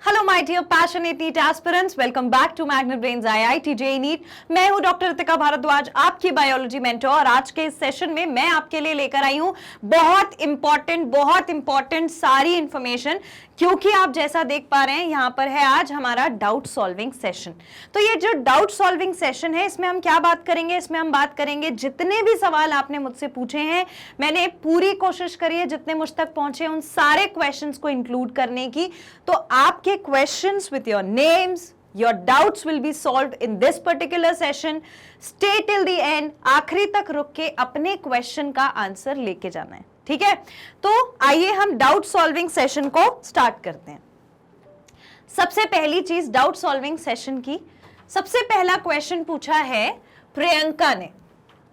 Hello my dear passionate NEET aspirants, welcome back to Magnet Brains IIT JEE NEET. मैं हूं doctor Ritika Bhardwaj, आपकी biology mentor. और आज के इस सेशन में मैं आपके लिए लेकर आई हूं बहुत इंपॉर्टेंट सारी इंफॉर्मेशन, क्योंकि आप जैसा देख पा रहे हैं यहाँ पर है आज हमारा डाउट सॉल्विंग सेशन। तो ये जो डाउट सॉल्विंग सेशन है, इसमें हम क्या बात करेंगे? इसमें हम बात करेंगे जितने भी सवाल आपने मुझसे पूछे हैं, मैंने पूरी कोशिश करी है जितने मुझ तक पहुंचे उन सारे क्वेश्चंस को इंक्लूड करने की। तो आपके questions with your names, your doubts will be solved in this particular session. Stay till the end, आखिरी तक रुक के अपने क्वेश्चन का आंसर लेके जाना है, ठीक है? तो आइए हम डाउट सॉल्विंग सेशन को स्टार्ट करते हैं। सबसे पहली चीज डाउट सॉल्विंग सेशन की, सबसे पहला क्वेश्चन पूछा है प्रियंका ने,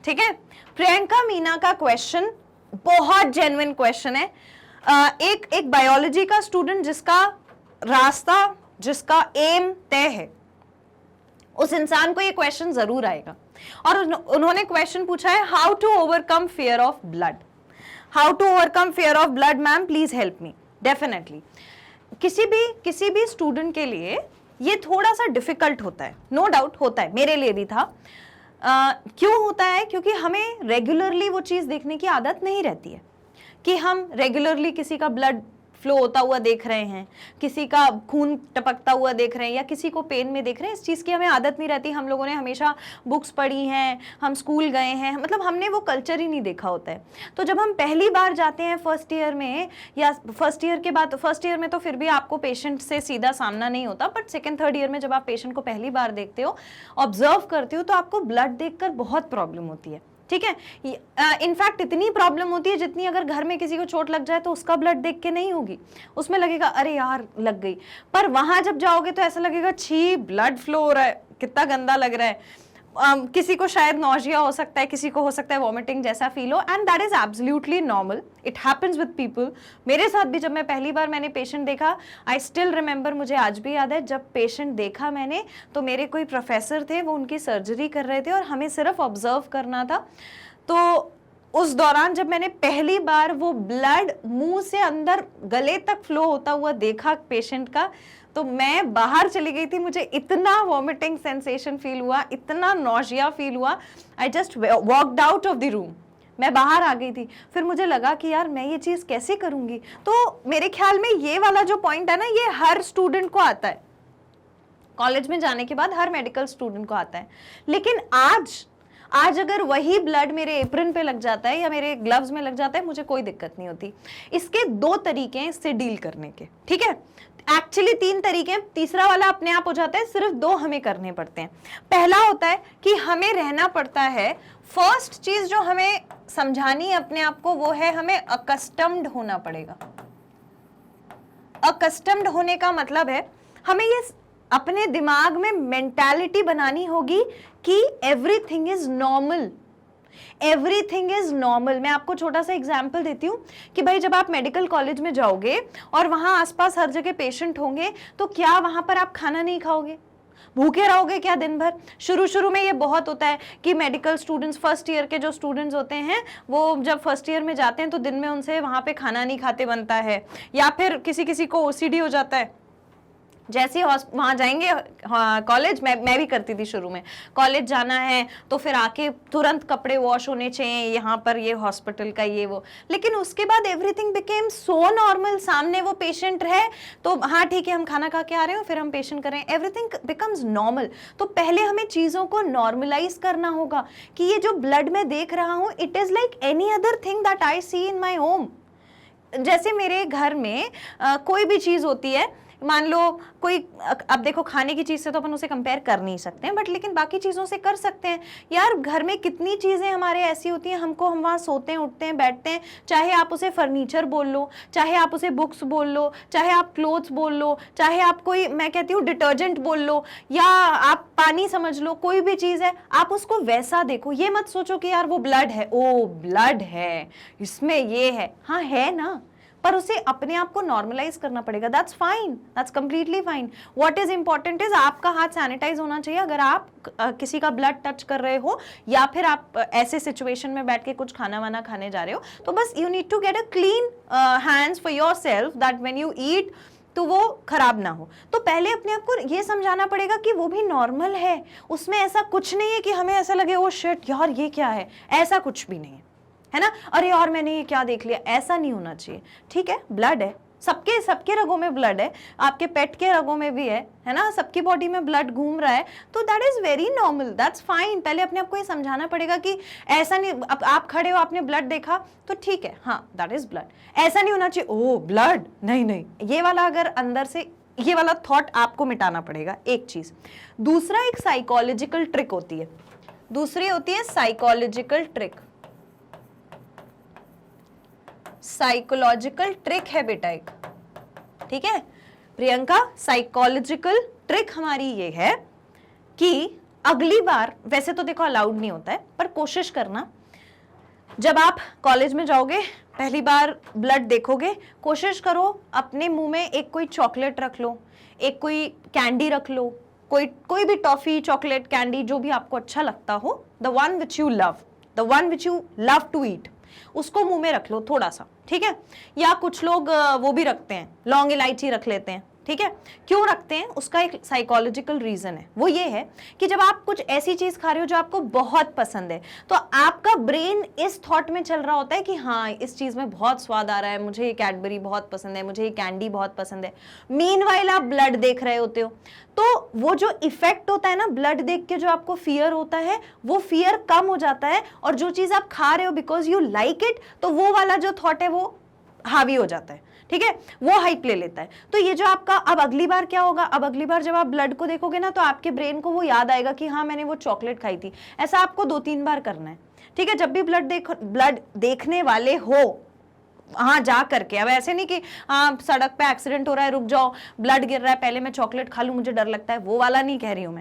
ठीक है? प्रियंका मीना का क्वेश्चन बहुत जेन्युइन क्वेश्चन है। एक बायोलॉजी का स्टूडेंट जिसका रास्ता, जिसका एम तय है, उस इंसान को ये क्वेश्चन जरूर आएगा। और उन्होंने क्वेश्चन पूछा है how to overcome fear of blood. How to overcome fear of blood, ma'am please help me. Definitely किसी भी स्टूडेंट के लिए ये थोड़ा सा डिफिकल्ट होता है, नो डाउट होता है, मेरे लिए भी था। क्यों होता है? क्योंकि हमें रेगुलरली वो चीज देखने की आदत नहीं रहती है कि हम रेगुलरली किसी का ब्लड फ्लो होता हुआ देख रहे हैं, किसी का खून टपकता हुआ देख रहे हैं, या किसी को पेन में देख रहे हैं। इस चीज़ की हमें आदत नहीं रहती। हम लोगों ने हमेशा बुक्स पढ़ी हैं, हम स्कूल गए हैं, मतलब हमने वो कल्चर ही नहीं देखा होता है। तो जब हम पहली बार जाते हैं फर्स्ट ईयर में, या फर्स्ट ईयर के बाद, फर्स्ट ईयर में तो फिर भी आपको पेशेंट से सीधा सामना नहीं होता, बट सेकेंड थर्ड ईयर में जब आप पेशेंट को पहली बार देखते हो, ऑब्जर्व करते हो, तो आपको ब्लड देखकर बहुत प्रॉब्लम होती है, ठीक है? इनफैक्ट इतनी प्रॉब्लम होती है जितनी अगर घर में किसी को चोट लग जाए तो उसका ब्लड देख के नहीं होगी, उसमें लगेगा अरे यार लग गई। पर वहां जब जाओगे तो ऐसा लगेगा छी ब्लड फ्लो हो रहा है, कितना गंदा लग रहा है। किसी को शायद नॉजिया हो सकता है, किसी को हो सकता है वॉमिटिंग जैसा फील हो, and that is absolutely normal, it happens with people. मेरे साथ भी जब मैं पहली बार मैंने पेशेंट देखा, आई स्टिल रिमेंबर, मुझे आज भी याद है, जब पेशेंट देखा मैंने तो मेरे कोई प्रोफेसर थे, वो उनकी सर्जरी कर रहे थे और हमें सिर्फ ऑब्जर्व करना था। तो उस दौरान जब मैंने पहली बार वो ब्लड मुंह से अंदर गले तक फ्लो होता हुआ देखा पेशेंट का, तो मैं बाहर चली गई थी। मुझे इतना वॉमिटिंग सेंसेशन फील हुआ, इतना नॉजिया फील हुआ, I just walked out of the room. मैं बाहर आ गई थी। फिर मुझे लगा कि यार मैं ये चीज़ कैसे करूँगी। तो मेरे ख्याल में ये वाला जो पॉइंट है ना, ये हर स्टूडेंट को आता है, कॉलेज में जाने के बाद हर मेडिकल स्टूडेंट को आता है। लेकिन आज अगर वही ब्लड मेरे एप्रन पे लग जाता है या मेरे ग्लव्स में लग जाता है, मुझे कोई दिक्कत नहीं होती। इसके दो तरीके हैं इससे डील करने के, ठीक है? एक्चुअली 3 तरीके हैं, तीसरा वाला अपने आप हो जाता है, सिर्फ 2 हमें करने पड़ते हैं। पहला होता है कि हमें रहना पड़ता है, फर्स्ट चीज जो हमें समझानी है अपने आप को वो है हमें अकस्टम्ड होना पड़ेगा। अकस्टम्ड होने का मतलब है हमें ये अपने दिमाग में मेंटालिटी बनानी होगी कि everything is normal, everything is normal. मैं आपको छोटा सा एग्जाम्पल देती हूँ कि भाई जब आप मेडिकल कॉलेज में जाओगे और वहां आसपास हर जगह पेशेंट होंगे, तो क्या वहां पर आप खाना नहीं खाओगे? भूखे रहोगे क्या दिन भर? शुरू में ये बहुत होता है कि मेडिकल स्टूडेंट्स, फर्स्ट ईयर के जो स्टूडेंट्स होते हैं, वो जब फर्स्ट ईयर में जाते हैं तो दिन में उनसे वहां पे खाना नहीं खाते बनता है, या फिर किसी को ओसीडी हो जाता है। जैसे ही वहाँ जाएंगे, हाँ कॉलेज मैं भी करती थी शुरू में, कॉलेज जाना है तो फिर आके तुरंत कपड़े वॉश होने चाहिए, यहाँ पर ये हॉस्पिटल का ये वो। लेकिन उसके बाद एवरीथिंग बिकेम सो नॉर्मल। सामने वो पेशेंट है तो हाँ ठीक है, हम खाना खा के आ रहे हो, फिर हम पेशेंट कर रहे हैं, एवरीथिंग बिकम्स नॉर्मल। तो पहले हमें चीज़ों को नॉर्मलाइज करना होगा कि ये जो ब्लड मैं देख रहा हूँ, it is like any other thing that I see in my home. जैसे मेरे घर में कोई भी चीज़ होती है, मान लो कोई, अब देखो खाने की चीज़ से तो अपन उसे कंपेयर कर नहीं सकते हैं, बट लेकिन बाकी चीज़ों से कर सकते हैं। यार घर में कितनी चीज़ें हमारे ऐसी होती हैं, हम वहाँ सोते हैं, उठते हैं, बैठते हैं, चाहे आप उसे फर्नीचर बोल लो, चाहे आप उसे बुक्स बोल लो, चाहे आप क्लोथ्स बोल लो, चाहे आप कोई, मैं कहती हूँ डिटर्जेंट बोल लो, या आप पानी समझ लो, कोई भी चीज़ है, आप उसको वैसा देखो। ये मत सोचो कि यार वो ब्लड है, ओ ब्लड है, इसमें ये है, हाँ है ना, पर उसे अपने आप को नॉर्मलाइज करना पड़ेगा। That's fine, that's completely fine. What is important is आपका हाथ सैनिटाइज होना चाहिए अगर आप किसी का ब्लड टच कर रहे हो, या फिर आप ऐसे सिचुएशन में बैठ के कुछ खाना वाना खाने जा रहे हो, तो बस you need to get a clean hands for your self, that when you eat तो वो खराब ना हो। तो पहले अपने आप को ये समझाना पड़ेगा कि वो भी नॉर्मल है, उसमें ऐसा कुछ नहीं है कि हमें ऐसा लगे ओ शिट यार ये क्या है, ऐसा कुछ भी नहीं है ना, अरे यार मैंने ये क्या देख लिया, ऐसा नहीं होना चाहिए। ठीक है, ब्लड है, सबके सबके रगों में ब्लड है, आपके पेट के रगों में भी है ना, सबकी बॉडी में ब्लड घूम रहा है, तो that is very normal, that's fine. पहले अपने आप को ये समझाना पड़ेगा कि ऐसा नहीं, अब आप खड़े हो आपने ब्लड देखा तो ठीक है, हाँ दैट इज ब्लड, ऐसा नहीं होना चाहिए ओ ब्लड, नहीं नहीं, ये वाला अगर अंदर से ये वाला थॉट आपको मिटाना पड़ेगा, एक चीज। दूसरा एक साइकोलॉजिकल ट्रिक होती है, दूसरी होती है साइकोलॉजिकल ट्रिक। साइकोलॉजिकल ट्रिक है बेटा एक, ठीक है प्रियंका, साइकोलॉजिकल ट्रिक हमारी ये है कि अगली बार, वैसे तो देखो अलाउड नहीं होता है, पर कोशिश करना जब आप कॉलेज में जाओगे पहली बार ब्लड देखोगे, कोशिश करो अपने मुंह में एक कोई चॉकलेट रख लो, एक कोई कैंडी रख लो, कोई भी टॉफी, चॉकलेट, कैंडी, जो भी आपको अच्छा लगता हो, the one which you love to eat, उसको मुंह में रख लो थोड़ा सा, ठीक है। या कुछ लोग वो भी रखते हैं, लौंग इलायची रख लेते हैं, ठीक है। क्यों रखते हैं, उसका एक साइकोलॉजिकल रीजन है, वो ये है कि जब आप कुछ ऐसी चीज खा रहे हो जो आपको बहुत पसंद है, तो आपका ब्रेन इस थॉट में चल रहा होता है कि हाँ इस चीज में बहुत स्वाद आ रहा है, मुझे ये कैडबरी बहुत पसंद है, मुझे ये कैंडी बहुत पसंद है। मीनवाइल आप ब्लड देख रहे होते हो, तो वो जो इफेक्ट होता है ना ब्लड देख के, जो आपको फियर होता है, वो फियर कम हो जाता है, और जो चीज आप खा रहे हो बिकॉज यू लाइक इट, तो वो वाला जो थॉट है वो हावी हो जाता है, ठीक है, वो हाइप ले लेता है। तो ये जो आपका, अब अगली बार क्या होगा, अब अगली बार जब आप ब्लड को देखोगे ना, तो आपके ब्रेन को वो याद आएगा कि हाँ मैंने वो चॉकलेट खाई थी। ऐसा आपको 2-3 बार करना है, ठीक है। जब भी ब्लड देखने वाले हो, हाँ जा करके, अब ऐसे नहीं कि हाँ सड़क पे एक्सीडेंट हो रहा है रुक जाओ, ब्लड गिर रहा है पहले मैं चॉकलेट खा लूं मुझे डर लगता है, वो वाला नहीं कह रही हूं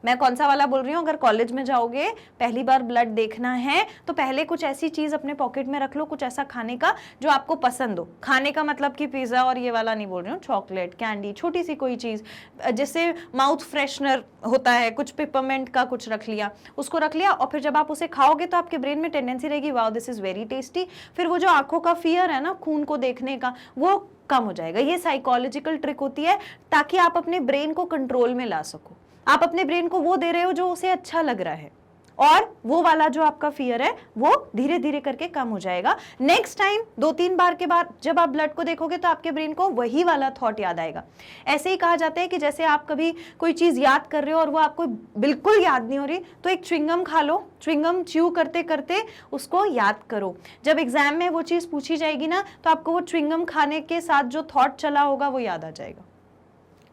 मैं कौन सा वाला बोल रही हूँ। अगर कॉलेज में जाओगे पहली बार ब्लड देखना है, तो पहले कुछ ऐसी चीज अपने पॉकेट में रख लो, कुछ ऐसा खाने का जो आपको पसंद हो। खाने का मतलब कि पिज्जा और ये वाला नहीं बोल रही हूँ, चॉकलेट, कैंडी, छोटी सी कोई चीज, जिससे माउथ फ्रेशनर होता है, कुछ पिपरमेंट का कुछ रख लिया, उसको रख लिया, और फिर जब आप उसे खाओगे तो आपके ब्रेन में टेंडेंसी रहेगी wow this is very tasty. फिर वो जो आंखों का फियर है ना खून को देखने का, वो कम हो जाएगा। ये साइकोलॉजिकल ट्रिक होती है ताकि आप अपने ब्रेन को कंट्रोल में ला सको। आप अपने ब्रेन को वो दे रहे हो जो उसे अच्छा लग रहा है, और वो वाला जो आपका फियर है वो धीरे धीरे करके कम हो जाएगा। नेक्स्ट टाइम 2-3 बार के बाद जब आप ब्लड को देखोगे तो आपके ब्रेन को वही वाला थॉट याद आएगा। ऐसे ही कहा जाता है कि जैसे आप कभी कोई चीज याद कर रहे हो और वो आपको बिल्कुल याद नहीं हो रही, तो एक च्युइंगम खा लो, च्युइंगम च्यू करते करते उसको याद करो। जब एग्जाम में वो चीज पूछी जाएगी ना, तो आपको वो च्युइंगम खाने के साथ जो थॉट चला होगा वो याद आ जाएगा,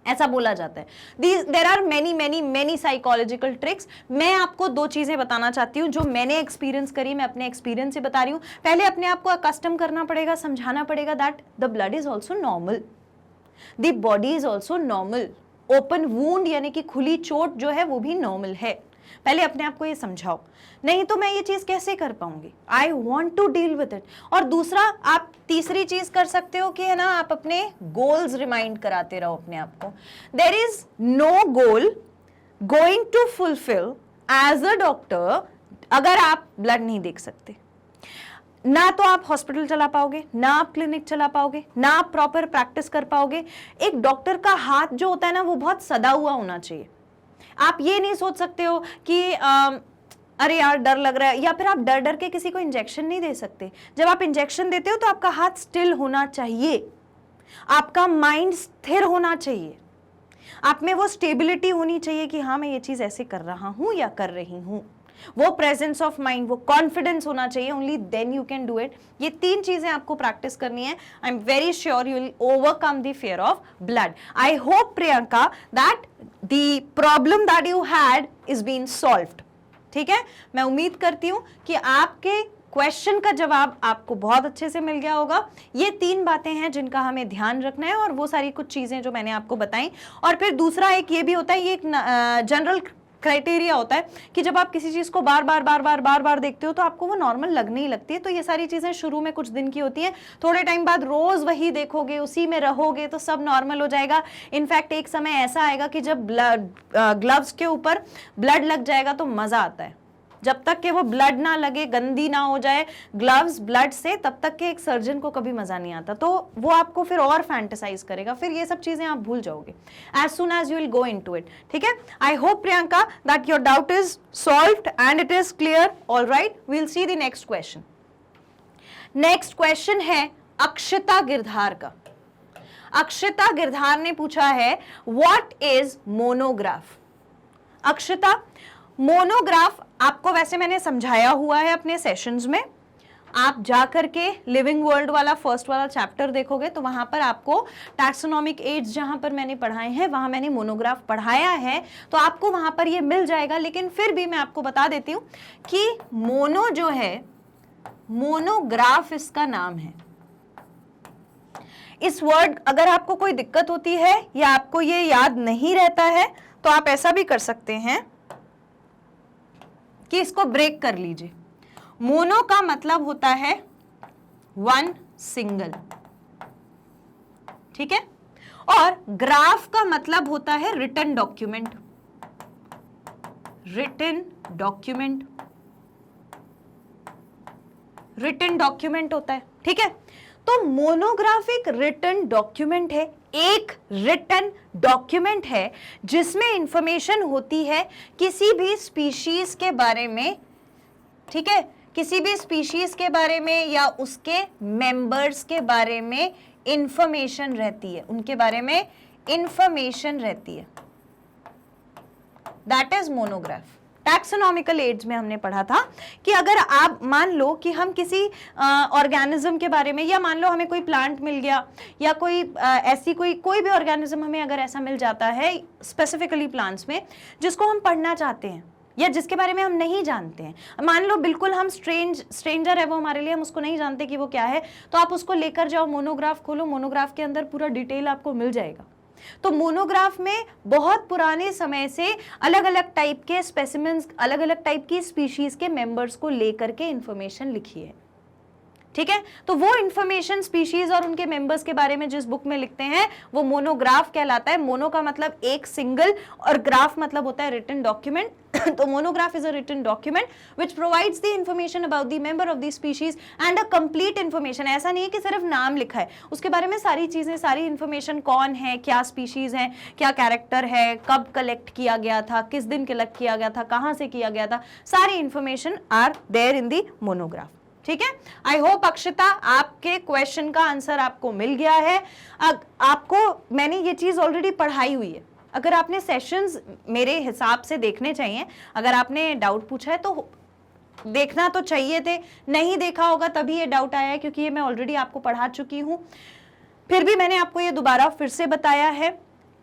ऐसा बोला जाता है। There are many psychological tricks. मैं आपको 2 चीजें बताना चाहती हूँ जो मैंने एक्सपीरियंस करी, मैं अपने एक्सपीरियंस से बता रही हूँ। पहले अपने आप को अकस्टम करना पड़ेगा, समझाना पड़ेगा that the blood is also normal, the body is also normal, open wound यानी कि खुली चोट जो है वो भी नॉर्मल है। पहले अपने आप को ये समझाओ, नहीं तो मैं ये चीज कैसे कर पाऊंगी, I want to deal with it. और दूसरा, आप तीसरी चीज कर सकते हो कि है ना, आप अपने गोल्स रिमाइंड कराते रहो अपने आप को। There is no goal going to fulfil as a doctor अगर आप ब्लड नहीं देख सकते। ना तो आप हॉस्पिटल चला पाओगे, ना आप क्लिनिक चला पाओगे, ना आप प्रॉपर प्रैक्टिस कर पाओगे। एक डॉक्टर का हाथ जो होता है ना वो बहुत सदा हुआ होना चाहिए। आप ये नहीं सोच सकते हो कि अरे यार डर लग रहा है, या फिर आप डर डर के किसी को इंजेक्शन नहीं दे सकते। जब आप इंजेक्शन देते हो तो आपका हाथ स्टिल होना चाहिए, आपका माइंड स्थिर होना चाहिए, आप में वो स्टेबिलिटी होनी चाहिए कि हाँ मैं ये चीज ऐसे कर रहा हूं या कर रही हूं। वो प्रेजेंस ऑफ माइंड, वो कॉन्फिडेंस होना चाहिए, only then you can do it. ये 3 चीजें आपको प्रैक्टिस करनी है। I am very sure you will overcome the fear of blood. I hope Priyanka that the problem that you had is been solved. ठीक है, मैं उम्मीद करती हूं कि आपके क्वेश्चन का जवाब आपको बहुत अच्छे से मिल गया होगा। ये 3 बातें हैं जिनका हमें ध्यान रखना है, और वो सारी कुछ चीजें जो मैंने आपको बताई। और फिर दूसरा एक ये भी होता है, ये एक जनरल क्राइटेरिया होता है कि जब आप किसी चीज को बार बार देखते हो तो आपको वो नॉर्मल लगने ही लगती है। तो ये सारी चीजें शुरू में कुछ दिन की होती हैं, थोड़े टाइम बाद रोज वही देखोगे, उसी में रहोगे तो सब नॉर्मल हो जाएगा। इनफैक्ट एक समय ऐसा आएगा कि जब ग्लव्स के ऊपर ब्लड लग जाएगा तो मजा आता है। जब तक कि वो ब्लड ना लगे, गंदी ना हो जाए ग्लव्स ब्लड से, तब तक के एक सर्जन को कभी मजा नहीं आता। तो वो आपको फिर और फैंटेसाइज करेगा, फिर ये सब चीजें आप भूल जाओगे as soon as you will go into it. ठीक है, I hope Priyanka that your doubt is solved and it is clear. Alright, we will see the next question. Next question है अक्षता गिरधार का। अक्षता गिरधार ने पूछा है what is monograph. Akshata, monograph आपको वैसे मैंने समझाया हुआ है अपने सेशंस में। आप जाकर के लिविंग वर्ल्ड वाला फर्स्ट वाला चैप्टर देखोगे तो वहां पर आपको टैक्सोनॉमिक एड्स जहां पर मैंने पढ़ाए हैं वहां मैंने मोनोग्राफ पढ़ाया है, तो आपको वहां पर ये मिल जाएगा। लेकिन फिर भी मैं आपको बता देती हूं कि मोनो जो है, मोनोग्राफ इसका नाम है। इस वर्ड अगर आपको कोई दिक्कत होती है या आपको ये याद नहीं रहता है तो आप ऐसा भी कर सकते हैं कि इसको ब्रेक कर लीजिए। मोनो का मतलब होता है वन, सिंगल, ठीक है, और ग्राफ का मतलब होता है written document. Written document, written document होता है, ठीक है। तो मोनोग्राफ एक रिटन डॉक्यूमेंट है, एक रिटन डॉक्यूमेंट है जिसमें इंफॉर्मेशन होती है किसी भी स्पीशीज के बारे में, ठीक है, किसी भी स्पीशीज के बारे में या उसके मेंबर्स के बारे में इंफॉर्मेशन रहती है, उनके बारे में इंफॉर्मेशन रहती है। That is monograph. Taxonomical aids में हमने पढ़ा था कि अगर आप मान लो कि हम किसी ऑर्गेनिज्म के बारे में, या मान लो हमें कोई प्लांट मिल गया या कोई ऐसी कोई भी ऑर्गेनिज्म हमें अगर ऐसा मिल जाता है स्पेसिफिकली प्लांट्स में जिसको हम पढ़ना चाहते हैं या जिसके बारे में हम नहीं जानते हैं, मान लो बिल्कुल हम स्ट्रेंजर है वो हमारे लिए, हम उसको नहीं जानते कि वो क्या है, तो आप उसको लेकर जाओ, मोनोग्राफ खोलो, मोनोग्राफ के अंदर पूरा डिटेल आपको मिल जाएगा। तो मोनोग्राफ में बहुत पुराने समय से अलग अलग टाइप के स्पेसिमेंस, अलग अलग टाइप की स्पीशीज के मेंबर्स को लेकर के इंफॉर्मेशन लिखी है, ठीक है। तो वो इंफॉर्मेशन स्पीशीज और उनके मेंबर्स के बारे में जिस बुक में लिखते हैं वो मोनोग्राफ कहलाता है। मोनो का मतलब एक, सिंगल, और ग्राफ मतलब होता है रिटन डॉक्यूमेंट। तो monograph is a written document which provides the information about the member of the species and a complete information. ऐसा नहीं है कि सिर्फ नाम लिखा है, उसके बारे में सारी चीजें, सारी इंफॉर्मेशन, कौन है, क्या स्पीशीज है, क्या कैरेक्टर है, कब कलेक्ट किया गया था, किस दिन कलेक्ट किया गया था, कहां से किया गया था, सारी information are there in the monograph, ठीक है। आई होप अक्षता आपके क्वेश्चन का आंसर आपको मिल गया है। आपको मैंने ये चीज ऑलरेडी पढ़ाई हुई है, अगर आपने सेशंस मेरे हिसाब से देखने चाहिए, अगर आपने डाउट पूछा है तो देखना तो चाहिए थे, नहीं देखा होगा तभी ये डाउट आया है क्योंकि ये मैं ऑलरेडी आपको पढ़ा चुकी हूं। फिर भी मैंने आपको ये दोबारा फिर से बताया है,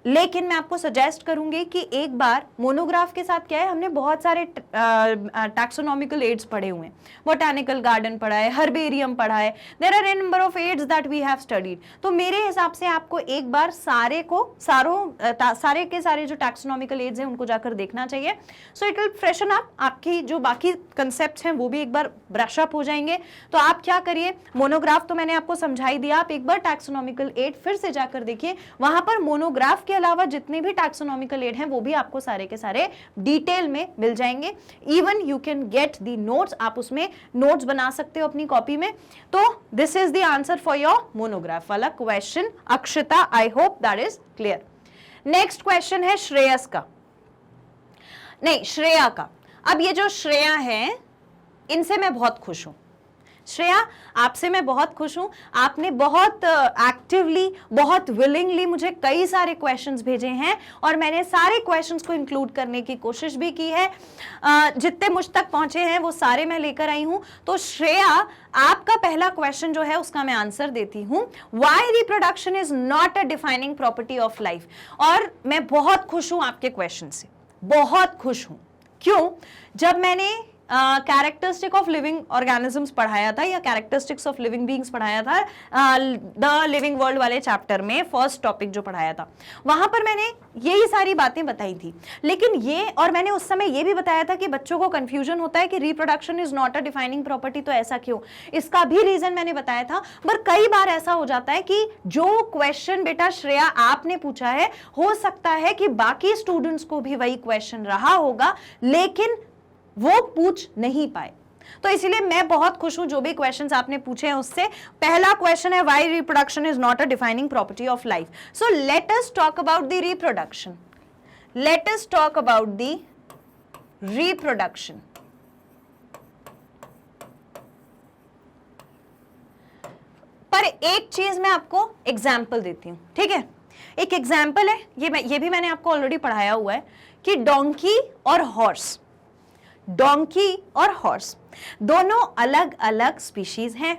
लेकिन मैं आपको सजेस्ट करूंगी कि एक बार मोनोग्राफ के साथ क्या है, हमने बहुत सारे टैक्सोनॉमिकल एड्स पढ़े हुए हैं, बोटानिकल गार्डन पढ़ा है, हर्बेरियम पढ़ा है, there are a number of aids that we have studied. तो मेरे हिसाब से आपको एक बार सारे के सारे जो टैक्सोनॉमिकल एड्स हैं उनको जाकर देखना चाहिए। So it will freshen up, आपकी जो बाकी कंसेप्ट्स हैं वो भी एक बार ब्रश अप हो जाएंगे। तो आप क्या करिए, मोनोग्राफ तो मैंने आपको समझाई दिया, आप एक बार टैक्सोनॉमिकल एड फिर से जाकर देखिए, वहां पर मोनोग्राफ के अलावा जितने भी टैक्सोनॉमिकल एड हैं वो भी आपको सारे के सारे डिटेल में मिल जाएंगे। Even you can get the notes, आप उसमें नोट्स बना सकते हो अपनी कॉपी में। तो this is the answer for your monograph वाला question Akshata. I hope that is clear. Next question है श्रेयस का, नहीं श्रेया का। अब ये जो श्रेया है इनसे मैं बहुत खुश हूं। श्रेया, आपसे मैं बहुत खुश हूं, आपने बहुत एक्टिवली, बहुत विलिंगली मुझे कई सारे क्वेश्चंस भेजे हैं और मैंने सारे क्वेश्चंस को इंक्लूड करने की कोशिश भी की है। जितने मुझ तक पहुंचे हैं वो सारे मैं लेकर आई हूं। तो श्रेया, आपका पहला क्वेश्चन जो है उसका मैं आंसर देती हूं, why reproduction is not a defining property of life. और मैं बहुत खुश हूं आपके क्वेश्चन से, बहुत खुश हूं। क्यों? जब मैंने कैरेक्टरिस्टिक ऑफ लिविंग ऑर्गेनिजम्स पढ़ाया था या कैरेक्टरिस्टिक्स ऑफ लिविंग बीइंग्स पढ़ाया था द लिविंग वर्ल्ड वाले चैप्टर में, फर्स्ट टॉपिक जो पढ़ाया था, वहां पर मैंने यही सारी बातें बताई थी। लेकिन ये, और मैंने उस समय ये भी बताया था कि बच्चों को कंफ्यूजन होता है कि reproduction is not a defining property, तो ऐसा क्यों, इसका भी रीजन मैंने बताया था। पर कई बार ऐसा हो जाता है कि जो क्वेश्चन बेटा श्रेया आपने पूछा है, हो सकता है कि बाकी स्टूडेंट्स को भी वही क्वेश्चन रहा होगा, लेकिन वो पूछ नहीं पाए। तो इसीलिए मैं बहुत खुश हूं जो भी क्वेश्चंस आपने पूछे हैं उससे। पहला क्वेश्चन है why reproduction is not a defining property of life. So let us talk about the reproduction, let us talk about the reproduction. पर एक चीज मैं आपको एग्जाम्पल देती हूं, ठीक है? एक एग्जाम्पल है, ये भी मैंने आपको ऑलरेडी पढ़ाया हुआ है कि डोंकी और हॉर्स, डोंकी और हॉर्स दोनों अलग अलग स्पीशीज हैं,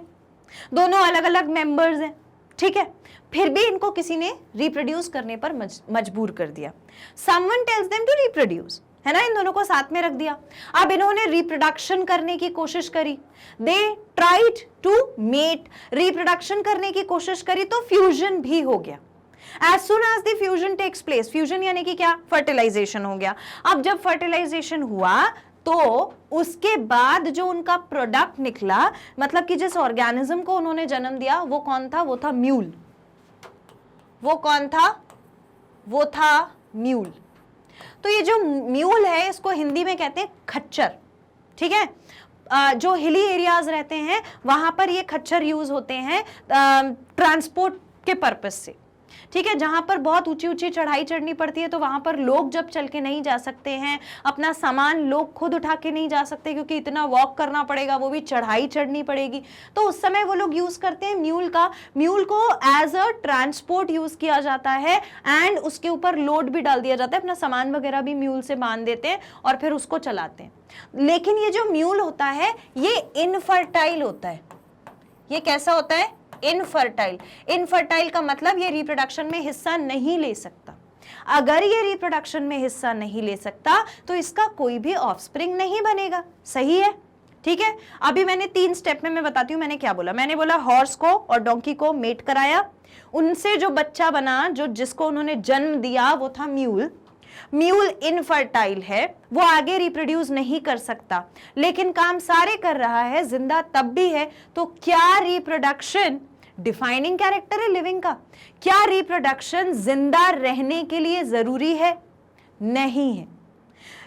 दोनों अलग अलग मेंबर्स हैं, ठीक है? फिर भी इनको किसी ने रिप्रोड्यूस करने पर मजबूर कर दिया। Someone tells them to reproduce, है ना? इन दोनों को साथ में रख दिया। अब इन्होंने रिप्रोडक्शन करने की कोशिश करी, they tried to mate, reproduction करने की कोशिश करी तो फ्यूजन भी हो गया। As soon as the fusion takes place, fusion यानी कि क्या? फर्टिलाइजेशन हो गया। अब जब फर्टिलाइजेशन हुआ तो उसके बाद जो उनका प्रोडक्ट निकला, मतलब कि जिस ऑर्गेनिज्म को उन्होंने जन्म दिया, वो कौन था? वो था म्यूल। वो कौन था? वो था म्यूल। तो ये जो म्यूल है इसको हिंदी में कहते हैं खच्चर, ठीक है? जो हिली एरियाज रहते हैं वहां पर ये खच्चर यूज होते हैं ट्रांसपोर्ट के पर्पस से, ठीक है? जहां पर बहुत ऊंची ऊंची चढ़ाई चढ़नी पड़ती है तो वहां पर लोग जब चल के नहीं जा सकते हैं, अपना सामान लोग खुद उठा के नहीं जा सकते क्योंकि इतना वॉक करना पड़ेगा, वो भी चढ़ाई चढ़नी पड़ेगी, तो उस समय वो लोग यूज करते हैं म्यूल का। म्यूल को एज अ ट्रांसपोर्ट यूज किया जाता है एंड उसके ऊपर लोड भी डाल दिया जाता है, अपना सामान वगैरह भी म्यूल से बांध देते हैं और फिर उसको चलाते हैं। लेकिन ये जो म्यूल होता है ये इनफर्टाइल होता है। ये कैसा होता है? इनफर्टाइल। इनफर्टाइल का मतलब ये रिप्रोडक्शन में हिस्सा नहीं ले सकता। अगर ये रिप्रोडक्शन में हिस्सा नहीं ले सकता तो इसका कोई भी ऑफस्प्रिंग नहीं बनेगा। सही है, ठीक है? अभी मैंने 3 स्टेप में मैं बताती हूं मैंने क्या बोला। मैंने बोला हॉर्स को और डोंकी को मेट कराया, उनसे जो बच्चा बना, जो जिसको उन्होंने जन्म दिया, वो था म्यूल। म्यूल इनफर्टाइल है, वो आगे रिप्रोड्यूस नहीं कर सकता, लेकिन काम सारे कर रहा है, जिंदा तब भी है। तो क्या रिप्रोडक्शन डिफाइनिंग कैरेक्टर है लिविंग का? क्या रिप्रोडक्शन जिंदा रहने के लिए जरूरी है? नहीं है।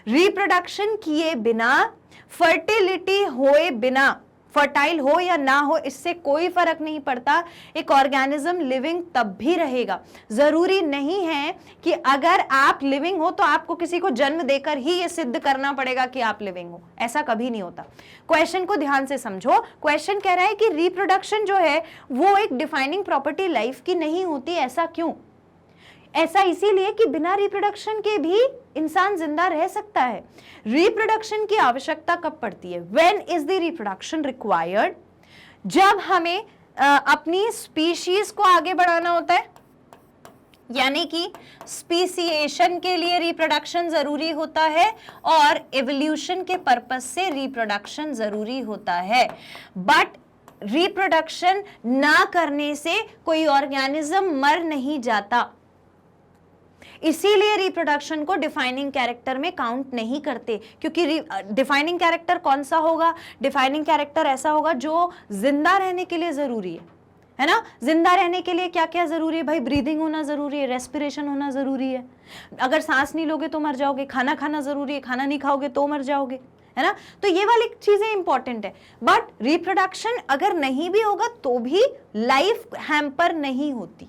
रिप्रोडक्शन किए बिना, फर्टिलिटी होए बिना, फर्टाइल हो या ना हो इससे कोई फर्क नहीं पड़ता, एक ऑर्गेनिज्म लिविंग तब भी रहेगा। जरूरी नहीं है कि अगर आप लिविंग हो तो आपको किसी को जन्म देकर ही ये सिद्ध करना पड़ेगा कि आप लिविंग हो, ऐसा कभी नहीं होता। क्वेश्चन को ध्यान से समझो। क्वेश्चन कह रहा है कि रिप्रोडक्शन जो है वो एक डिफाइनिंग प्रॉपर्टी लाइफ की नहीं होती। ऐसा क्यों? ऐसा इसीलिए कि बिना रिप्रोडक्शन के भी इंसान जिंदा रह सकता है। रिप्रोडक्शन की आवश्यकता कब पड़ती है? When is the reproduction required? जब हमें अपनी स्पीशीज को आगे बढ़ाना होता है, यानी कि स्पीसिएशन के लिए रिप्रोडक्शन जरूरी होता है और एवोल्यूशन के पर्पस से रिप्रोडक्शन जरूरी होता है। बट रिप्रोडक्शन ना करने से कोई ऑर्गेनिज्म मर नहीं जाता, इसीलिए रिप्रोडक्शन को डिफाइनिंग कैरेक्टर में काउंट नहीं करते। क्योंकि डिफाइनिंग कैरेक्टर कौन सा होगा? डिफाइनिंग कैरेक्टर ऐसा होगा जो जिंदा रहने के लिए जरूरी है ना? जिंदा रहने के लिए क्या क्या जरूरी है भाई? ब्रीदिंग होना जरूरी है, रेस्पिरेशन होना जरूरी है। अगर सांस नहीं लोगे तो मर जाओगे, खाना खाना जरूरी है, खाना नहीं खाओगे तो मर जाओगे, है ना? तो ये वाली चीजें इंपॉर्टेंट है। बट रिप्रोडक्शन अगर नहीं भी होगा तो भी लाइफ हैम्पर नहीं होती।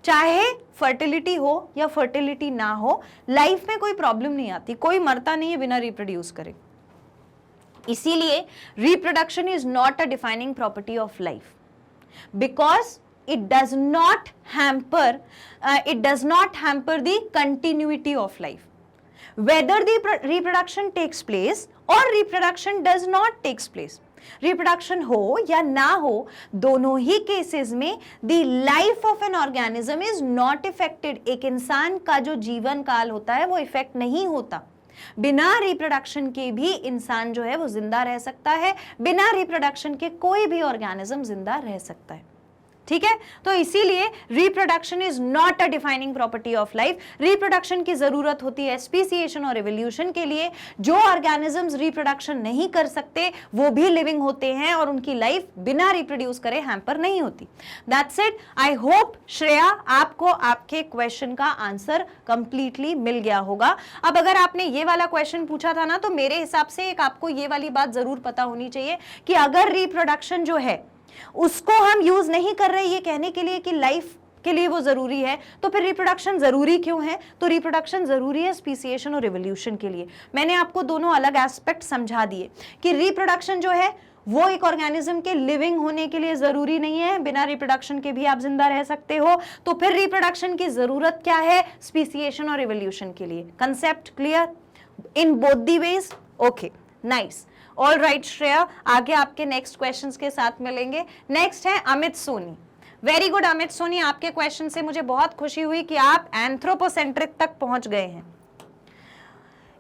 चाहे फर्टिलिटी हो या फर्टिलिटी ना हो, लाइफ में कोई प्रॉब्लम नहीं आती, कोई मरता नहीं है बिना रिप्रोड्यूस करे। इसीलिए reproduction is not a defining property of life, because it does not hamper the continuity of life. Whether the reproduction takes place or reproduction does not takes place, reproduction हो या ना हो, दोनों ही केसेस में the life of an organism is not affected. एक इंसान का जो जीवन काल होता है वो इफेक्ट नहीं होता। बिना रिप्रोडक्शन के भी इंसान जो है वो जिंदा रह सकता है, बिना रिप्रोडक्शन के कोई भी ऑर्गेनिज्म जिंदा रह सकता है। ठीक है। तो इसीलिए reproduction is not a defining property of life. Reproduction की जरूरत होती है स्पीसीएशन और एवोल्यूशन के लिए। जो ऑर्गेनिजम्स रिप्रोडक्शन नहीं कर सकते वो भी लिविंग होते हैं और उनकी लाइफ बिना रिप्रोड्यूस करे हैम्पर नहीं होती। That's it. I hope Shreya आपको आपके क्वेश्चन का आंसर कंप्लीटली मिल गया होगा। अब अगर आपने ये वाला क्वेश्चन पूछा था ना, तो मेरे हिसाब से एक आपको ये वाली बात जरूर पता होनी चाहिए कि अगर रिप्रोडक्शन जो है उसको हम यूज नहीं कर रहे ये कहने के लिए कि लाइफ के लिए वो जरूरी है, तो फिर रिप्रोडक्शन जरूरी क्यों है? तो रिप्रोडक्शन जरूरी है स्पीसीएशन और एवोल्यूशन के लिए। मैंने आपको दोनों अलग एस्पेक्ट समझा दिए कि रिप्रोडक्शन जो है वो एक ऑर्गेनिज्म के लिविंग होने के लिए जरूरी नहीं है, बिना रिप्रोडक्शन के भी आप जिंदा रह सकते हो। तो फिर रिप्रोडक्शन की जरूरत क्या है? स्पीसीएशन और एवोल्यूशन के लिए। Concept clear in both the ways? Okay, nice. All right Shreya, आगे आपके नेक्स्ट क्वेश्चंस के साथ मिलेंगे। नेक्स्ट है अमित सोनी। वेरी गुड अमित सोनी, आपके क्वेश्चन से मुझे बहुत खुशी हुई कि आप एंथ्रोपोसेंट्रिक तक पहुंच गए हैं।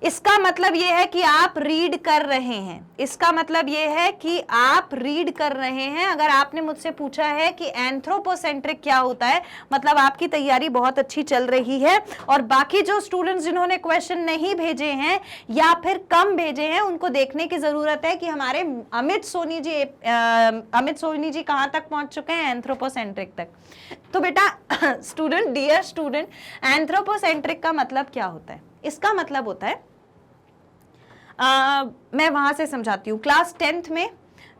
इसका मतलब यह है कि आप रीड कर रहे हैं। इसका मतलब यह है कि आप रीड कर रहे हैं। अगर आपने मुझसे पूछा है कि एंथ्रोपोसेंट्रिक क्या होता है, मतलब आपकी तैयारी बहुत अच्छी चल रही है। और बाकी जो स्टूडेंट्स जिन्होंने क्वेश्चन नहीं भेजे हैं या फिर कम भेजे हैं, उनको देखने की जरूरत है कि हमारे अमित सोनी जी कहां तक पहुंच चुके हैं एंथ्रोपोसेंट्रिक तक। तो बेटा स्टूडेंट, डियर स्टूडेंट, एंथ्रोपोसेंट्रिक का मतलब क्या होता है? इसका मतलब होता है मैं वहां से समझाती हूँ। क्लास 10th में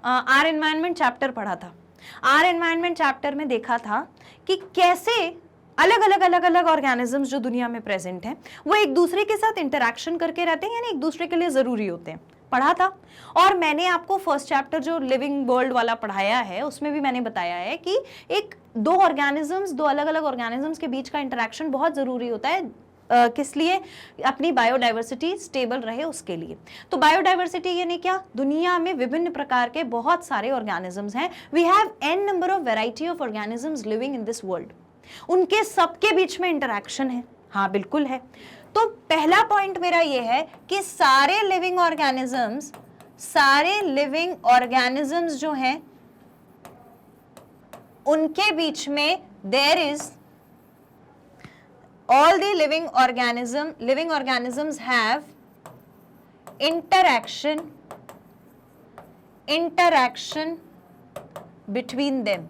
आर एनवायरनमेंट चैप्टर पढ़ा था। आर एनवायरनमेंट चैप्टर में देखा था कि कैसे अलग अलग ऑर्गेनिजम्स जो दुनिया में प्रेजेंट हैं वो एक दूसरे के साथ इंटरेक्शन करके रहते हैं, यानी एक दूसरे के लिए जरूरी होते हैं। पढ़ा था। और मैंने आपको फर्स्ट चैप्टर जो लिविंग वर्ल्ड वाला पढ़ाया है उसमें भी मैंने बताया है कि दो अलग अलग ऑर्गेनिजम्स के बीच का इंटरेक्शन बहुत जरूरी होता है। किस लिए? अपनी बायोडाइवर्सिटी स्टेबल रहे उसके लिए। तो बायोडाइवर्सिटी यानी क्या? दुनिया में विभिन्न प्रकार के बहुत सारे ऑर्गेनिजम्स हैं। We have n number of variety of organisms living in this world. उनके सबके बीच में इंटरेक्शन है। हाँ बिल्कुल है। तो पहला पॉइंट मेरा ये है कि सारे लिविंग ऑर्गेनिजम्स जो हैं उनके बीच में there is all the living organisms have interaction between them।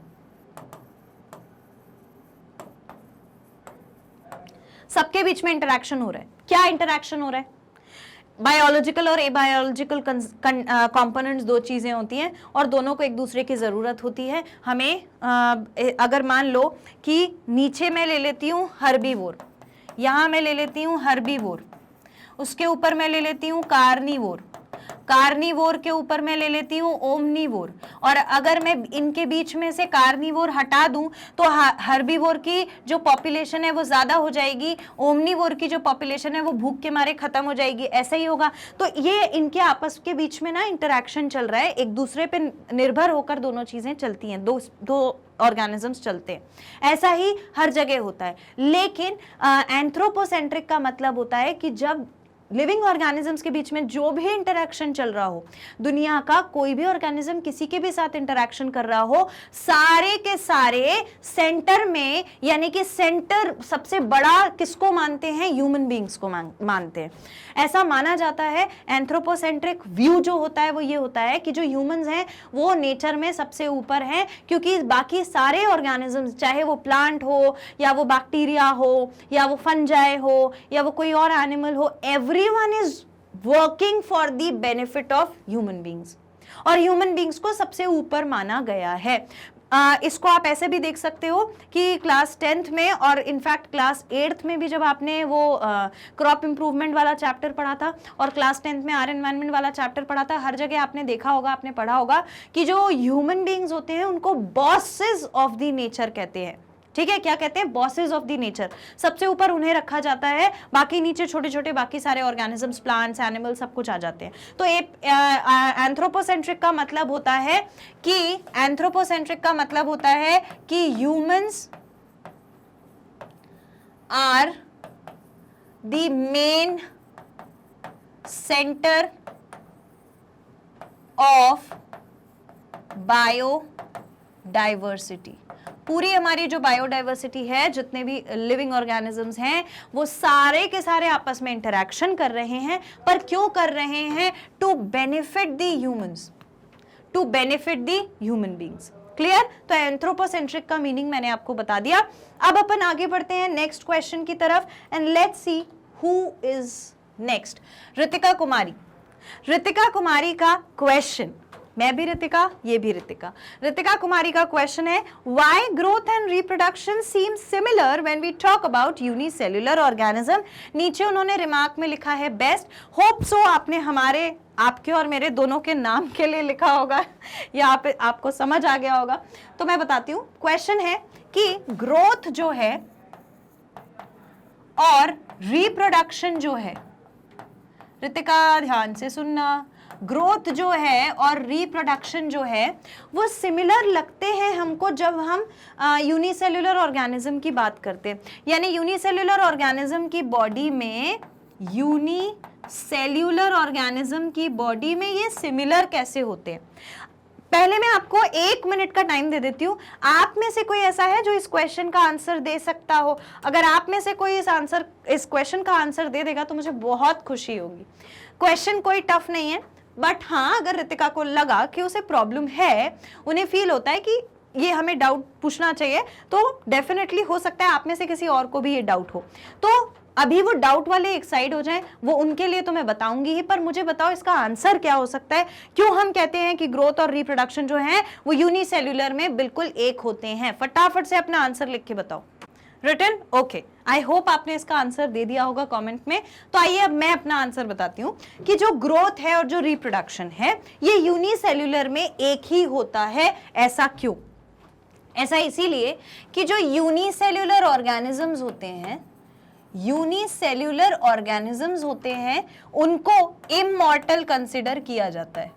सबके बीच में इंटरैक्शन हो रहा है। क्या इंटरैक्शन हो रहा है? बायोलॉजिकल और एबायोलॉजिकल कंपोनेंट्स दो चीजें होती हैं और दोनों को एक दूसरे की जरूरत होती है। हमें अगर मान लो कि नीचे मैं ले लेती हूँ हर्बीवोर, यहां मैं ले लेती हूं हर्बीवोर, उसके ऊपर मैं ले लेती हूं कार्निवोर, कार्निवोर के ऊपर मैं ले लेती हूं ओमनीवोर। और अगर मैं इनके बीच में से कार्निवोर हटा दूं तो हर्बीवोर की जो पॉपुलेशन है वो ज्यादा हो जाएगी, ओमनीवोर की जो पॉपुलेशन है वो भूख के मारे खत्म हो जाएगी। ऐसा ही होगा। तो ये इनके आपस के बीच में ना इंटरेक्शन चल रहा है, एक दूसरे पे निर्भर होकर दोनों चीजें चलती हैं, दो ऑर्गेनिजम्स चलते हैं। ऐसा ही हर जगह होता है। लेकिन एंथ्रोपोसेंट्रिक का मतलब होता है कि जब लिविंग ऑर्गेनिजम्स के बीच में जो भी इंटरेक्शन चल रहा हो, दुनिया का कोई भी ऑर्गेनिज्म किसी के भी साथ इंटरेक्शन कर रहा हो, सारे के सारे सेंटर में, यानी कि सेंटर सबसे बड़ा किसको मानते हैं? ह्यूमन बींग्स को मानते हैं। ऐसा माना जाता है। एंथ्रोपोसेंट्रिक व्यू जो होता है वो ये होता है कि जो ह्यूमंस हैं वो नेचर में सबसे ऊपर हैं, क्योंकि बाकी सारे ऑर्गेनिजम्स, चाहे वो प्लांट हो या वो बैक्टीरिया हो या वो फंजाई हो या वो कोई और एनिमल हो, everyone is working for the benefit of human beings और ह्यूमन बींग्स को सबसे ऊपर माना गया है। इसको आप ऐसे भी देख सकते हो कि क्लास 10th में और इनफैक्ट क्लास 8th में भी जब आपने वो क्रॉप इंप्रूवमेंट वाला चैप्टर पढ़ा था और क्लास 10th में आर एनवायरनमेंट वाला चैप्टर पढ़ा था, हर जगह आपने देखा होगा, आपने पढ़ा होगा कि जो ह्यूमन बींग्स होते हैं उनको बॉसेस ऑफ द नेचर कहते हैं। ठीक है, क्या कहते हैं? Bosses of the nature. सबसे ऊपर उन्हें रखा जाता है, बाकी नीचे छोटे छोटे बाकी सारे ऑर्गेनिजम्स, प्लांट्स, एनिमल सब कुछ आ जाते हैं। तो एंथ्रोपोसेंट्रिक का मतलब होता है कि humans are the main centre of biodiversity. पूरी हमारी जो बायोडाइवर्सिटी है, जितने भी लिविंग ऑर्गेनिजम्स हैं, वो सारे के सारे आपस में इंटरैक्शन कर रहे हैं। पर क्यों कर रहे हैं? To benefit the humans, to benefit the human beings. Clear? तो एंथ्रोपोसेंट्रिक का मीनिंग मैंने आपको बता दिया। अब अपन आगे बढ़ते हैं नेक्स्ट क्वेश्चन की तरफ and let's see who is next. Ritika Kumari. Ritika Kumari का क्वेश्चन, मैं भी ऋतिका, ये भी ऋतिका। ऋतिका कुमारी का क्वेश्चन है why growth and reproduction seem similar when we talk about unicellular organism. नीचे उन्होंने रिमार्क में लिखा है बेस्ट। होप सो आपने हमारे, आपके और मेरे दोनों के नाम के लिए लिखा होगा, यहाँ पे आपको समझ आ गया होगा। तो मैं बताती हूँ, क्वेश्चन है कि ग्रोथ जो है और रिप्रोडक्शन जो है, ऋतिका ध्यान से सुनना, ग्रोथ जो है और रिप्रोडक्शन जो है वो सिमिलर लगते हैं हमको जब हम यूनिसेल्युलर ऑर्गेनिज्म की बात करते हैं। यानी यूनिसेल्युलर ऑर्गेनिज्म की बॉडी में, यूनिसेल्युलर ऑर्गेनिज्म की बॉडी में ये सिमिलर कैसे होते हैं। पहले मैं आपको 1 मिनट का टाइम दे देती हूँ। आप में से कोई ऐसा है जो इस क्वेश्चन का आंसर दे सकता हो? अगर आप में से कोई इस क्वेश्चन का आंसर दे देगा तो मुझे बहुत खुशी होगी। क्वेश्चन कोई टफ नहीं है, बट हाँ, अगर ऋतिका को लगा कि उसे प्रॉब्लम है, उन्हें फील होता है कि ये हमें डाउट पूछना चाहिए, तो डेफिनेटली हो सकता है आप में से किसी और को भी ये डाउट हो। तो अभी वो डाउट वाले एक साइड हो जाएं, वो उनके लिए तो मैं बताऊंगी ही, पर मुझे बताओ इसका आंसर क्या हो सकता है। क्यों हम कहते हैं कि ग्रोथ और रिप्रोडक्शन जो है वो यूनिसेल्युलर में बिल्कुल एक होते हैं? फटाफट से अपना आंसर लिख के बताओ। रिटन? ओके, आई होप आपने इसका आंसर दे दिया होगा कमेंट में। तो आइए अब मैं अपना आंसर बताती हूँ कि जो ग्रोथ है और जो रिप्रोडक्शन है ये यूनिसेल्युलर में एक ही होता है। ऐसा क्यों? ऐसा इसीलिए कि जो यूनिसेल्युलर ऑर्गेनिजम्स होते हैं, यूनिसेल्युलर ऑर्गेनिजम्स होते हैं, उनको इमॉर्टल कंसिडर किया जाता है।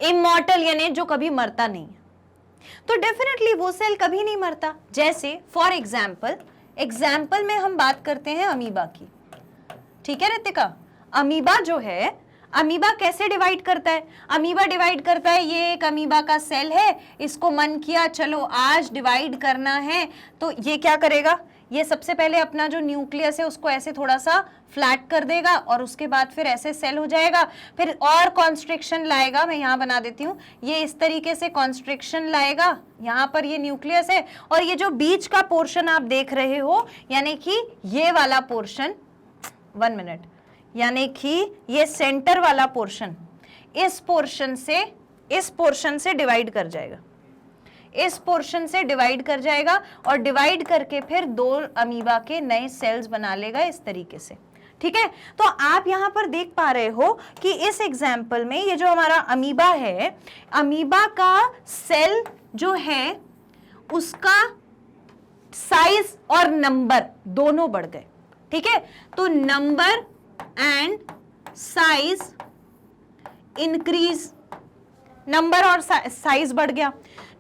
इमॉर्टल यानी जो कभी मरता नहीं है। तो डेफिनेटली वो सेल कभी नहीं मरता। जैसे फॉर एग्जाम्पल में हम बात करते हैं अमीबा की। ठीक है ऋतिका? अमीबा जो है, अमीबा कैसे डिवाइड करता है? अमीबा डिवाइड करता है, ये एक अमीबा का सेल है, इसको मन किया चलो आज डिवाइड करना है, तो ये क्या करेगा? ये सबसे पहले अपना जो न्यूक्लियस है उसको ऐसे थोड़ा सा फ्लैट कर देगा और उसके बाद फिर ऐसे सेल हो जाएगा, फिर और कॉन्स्ट्रिक्शन लाएगा। मैं यहाँ बना देती हूँ, ये इस तरीके से कॉन्स्ट्रिक्शन लाएगा, यहाँ पर ये न्यूक्लियस है और ये जो बीच का पोर्शन आप देख रहे हो, यानी कि ये वाला पोर्शन, 1 मिनट, यानी कि ये सेंटर वाला पोर्शन इस पोर्शन से डिवाइड कर जाएगा, इस पोर्शन से डिवाइड कर जाएगा और डिवाइड करके फिर 2 अमीबा के नए सेल्स बना लेगा इस तरीके से। ठीक है? तो आप यहां पर देख पा रहे हो कि इस एग्जाम्पल में ये जो हमारा अमीबा है, अमीबा का सेल जो है उसका साइज और नंबर दोनों बढ़ गए। ठीक है? तो number and size increase, number और साइज बढ़ गया।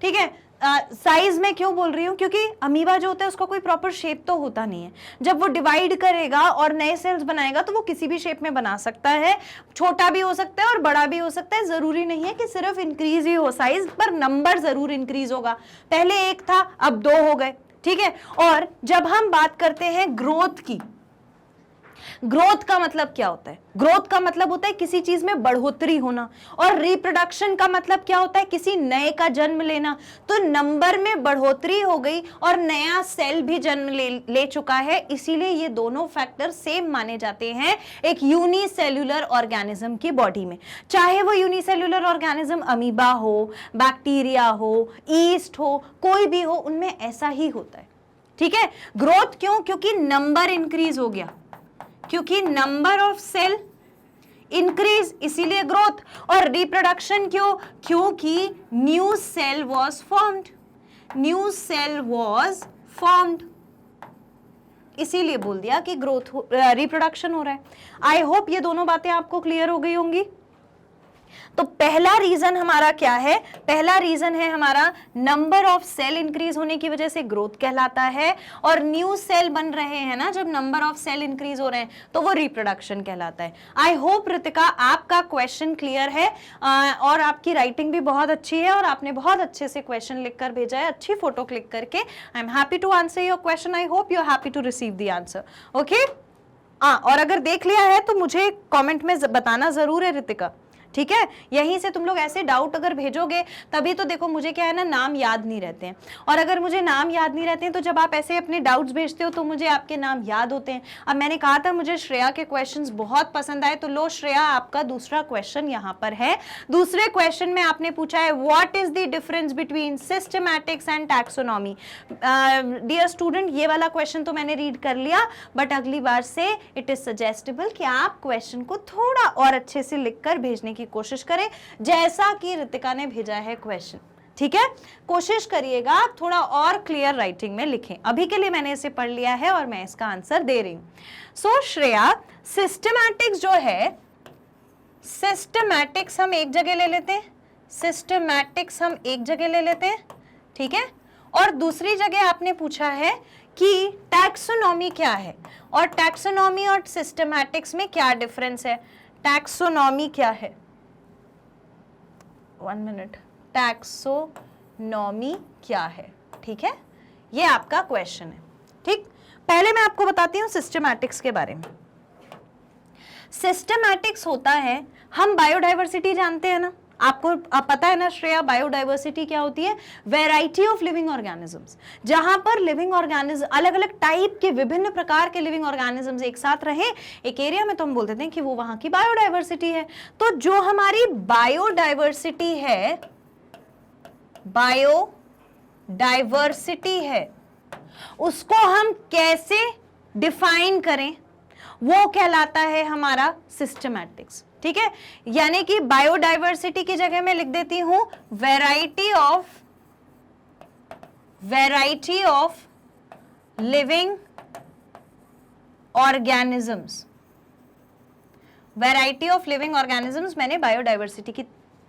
ठीक है? साइज में क्यों बोल रही हूं? क्योंकि अमीबा जो होता है उसका कोई प्रॉपर शेप तो होता नहीं है। जब वो डिवाइड करेगा और नए सेल्स बनाएगा तो वो किसी भी शेप में बना सकता है, छोटा भी हो सकता है और बड़ा भी हो सकता है। जरूरी नहीं है कि सिर्फ इंक्रीज ही हो साइज, पर नंबर जरूर इंक्रीज होगा। पहले 1 था, अब 2 हो गए। ठीक है? और जब हम बात करते हैं ग्रोथ की, ग्रोथ का मतलब क्या होता है? ग्रोथ का मतलब होता है किसी चीज में बढ़ोतरी होना, और रिप्रोडक्शन का मतलब क्या होता है? किसी नए का जन्म लेना। तो नंबर में बढ़ोतरी हो गई और नया सेल भी जन्म ले चुका है, इसीलिए ये दोनों फैक्टर सेम माने जाते हैं एक यूनिसेल्युलर ऑर्गेनिज्म की बॉडी में। चाहे वो यूनिसेल्युलर ऑर्गेनिज्म अमीबा हो, बैक्टीरिया हो, ईस्ट हो, कोई भी हो, उनमें ऐसा ही होता है। ठीक है? ग्रोथ क्यों? क्योंकि नंबर इंक्रीज हो गया, क्योंकि नंबर ऑफ सेल इंक्रीज, इसीलिए ग्रोथ। और रिप्रोडक्शन क्यों? क्योंकि new cell was formed, new cell was formed, इसीलिए बोल दिया कि ग्रोथ रिप्रोडक्शन हो रहा है। आई होप ये दोनों बातें आपको क्लियर हो गई होंगी। तो पहला रीजन हमारा क्या है? पहला रीजन है हमारा नंबर ऑफ सेल इंक्रीज होने की वजह से ग्रोथ कहलाता है, और न्यू सेल बन रहे हैं ना, जब नंबर ऑफ सेल इंक्रीज हो रहे हैं तो वो रिप्रोडक्शन कहलाता है। आई होप रितिका आपका क्वेश्चन क्लियर है, और आपकी राइटिंग भी बहुत अच्छी है और आपने बहुत अच्छे से क्वेश्चन लिखकर भेजा है, अच्छी फोटो क्लिक करके। I am happy to answer your question, I hope you are happy to receive the answer. Okay, और अगर देख लिया है तो मुझे कमेंट में बताना जरूर है रितिका, ठीक है? यहीं से तुम लोग ऐसे डाउट अगर भेजोगे तभी तो देखो, मुझे क्या है ना, नाम याद नहीं रहते हैं, और अगर मुझे नाम याद नहीं रहते हैं तो जब आप ऐसे अपने डाउट्स भेजते हो तो मुझे आपके नाम याद होते हैं। अब मैंने कहा था मुझे श्रेया के क्वेश्चंस बहुत पसंद आए, तो लो श्रेया, आपका दूसरा क्वेश्चन यहाँ पर है। दूसरे क्वेश्चन में आपने पूछा है what is the difference between systematics and taxonomy. Dear student, ये वाला क्वेश्चन तो मैंने रीड कर लिया, बट अगली बार से इट इज सजेस्टेबल कि आप क्वेश्चन को थोड़ा और अच्छे से लिखकर भेजने की कोशिश करें, जैसा कि रितिका ने भेजा है क्वेश्चन, ठीक है? कोशिश करिएगा आप थोड़ा और क्लियर राइटिंग में लिखें। अभी के लिए मैंने इसे पढ़ लिया है और मैं इसका आंसर दे रही हूं। सो श्रेया, सिस्टमैटिक्स जो है, सिस्टमैटिक्स हम एक जगह ले लेते हैं, सिस्टमैटिक्स हम एक जगह ले लेते हैं, ठीक है? और दूसरी जगह आपने पूछा है कि टैक्सोनॉमी क्या है, और टैक्सोनॉमी और सिस्टमैटिक्स में क्या डिफरेंस है। टैक्सोनॉमी क्या है? 1 मिनट, टैक्सोनॉमी क्या है, ठीक है? ये आपका क्वेश्चन है, ठीक? पहले मैं आपको बताती हूँ सिस्टमैटिक्स के बारे में। सिस्टमैटिक्स होता है, हम बायोडाइवर्सिटी जानते हैं ना, आपको पता है ना श्रेया, बायोडाइवर्सिटी क्या होती है? वैरायटी ऑफ लिविंग ऑर्गेनिजम्स, जहां पर लिविंग ऑर्गेनिज्म, अलग अलग टाइप के, विभिन्न प्रकार के लिविंग ऑर्गेनिजम्स एक साथ रहे एक एरिया में, तो हम बोल देते हैं कि वो वहां की बायोडाइवर्सिटी है। तो जो हमारी बायोडाइवर्सिटी है, बायोडाइवर्सिटी है, उसको हम कैसे डिफाइन करें, वो कहलाता है हमारा सिस्टमैटिक्स, ठीक है? यानी कि बायोडाइवर्सिटी की जगह मैं लिख देती हूं variety of living organisms. Variety of living organisms मैंने बायोडाइवर्सिटी की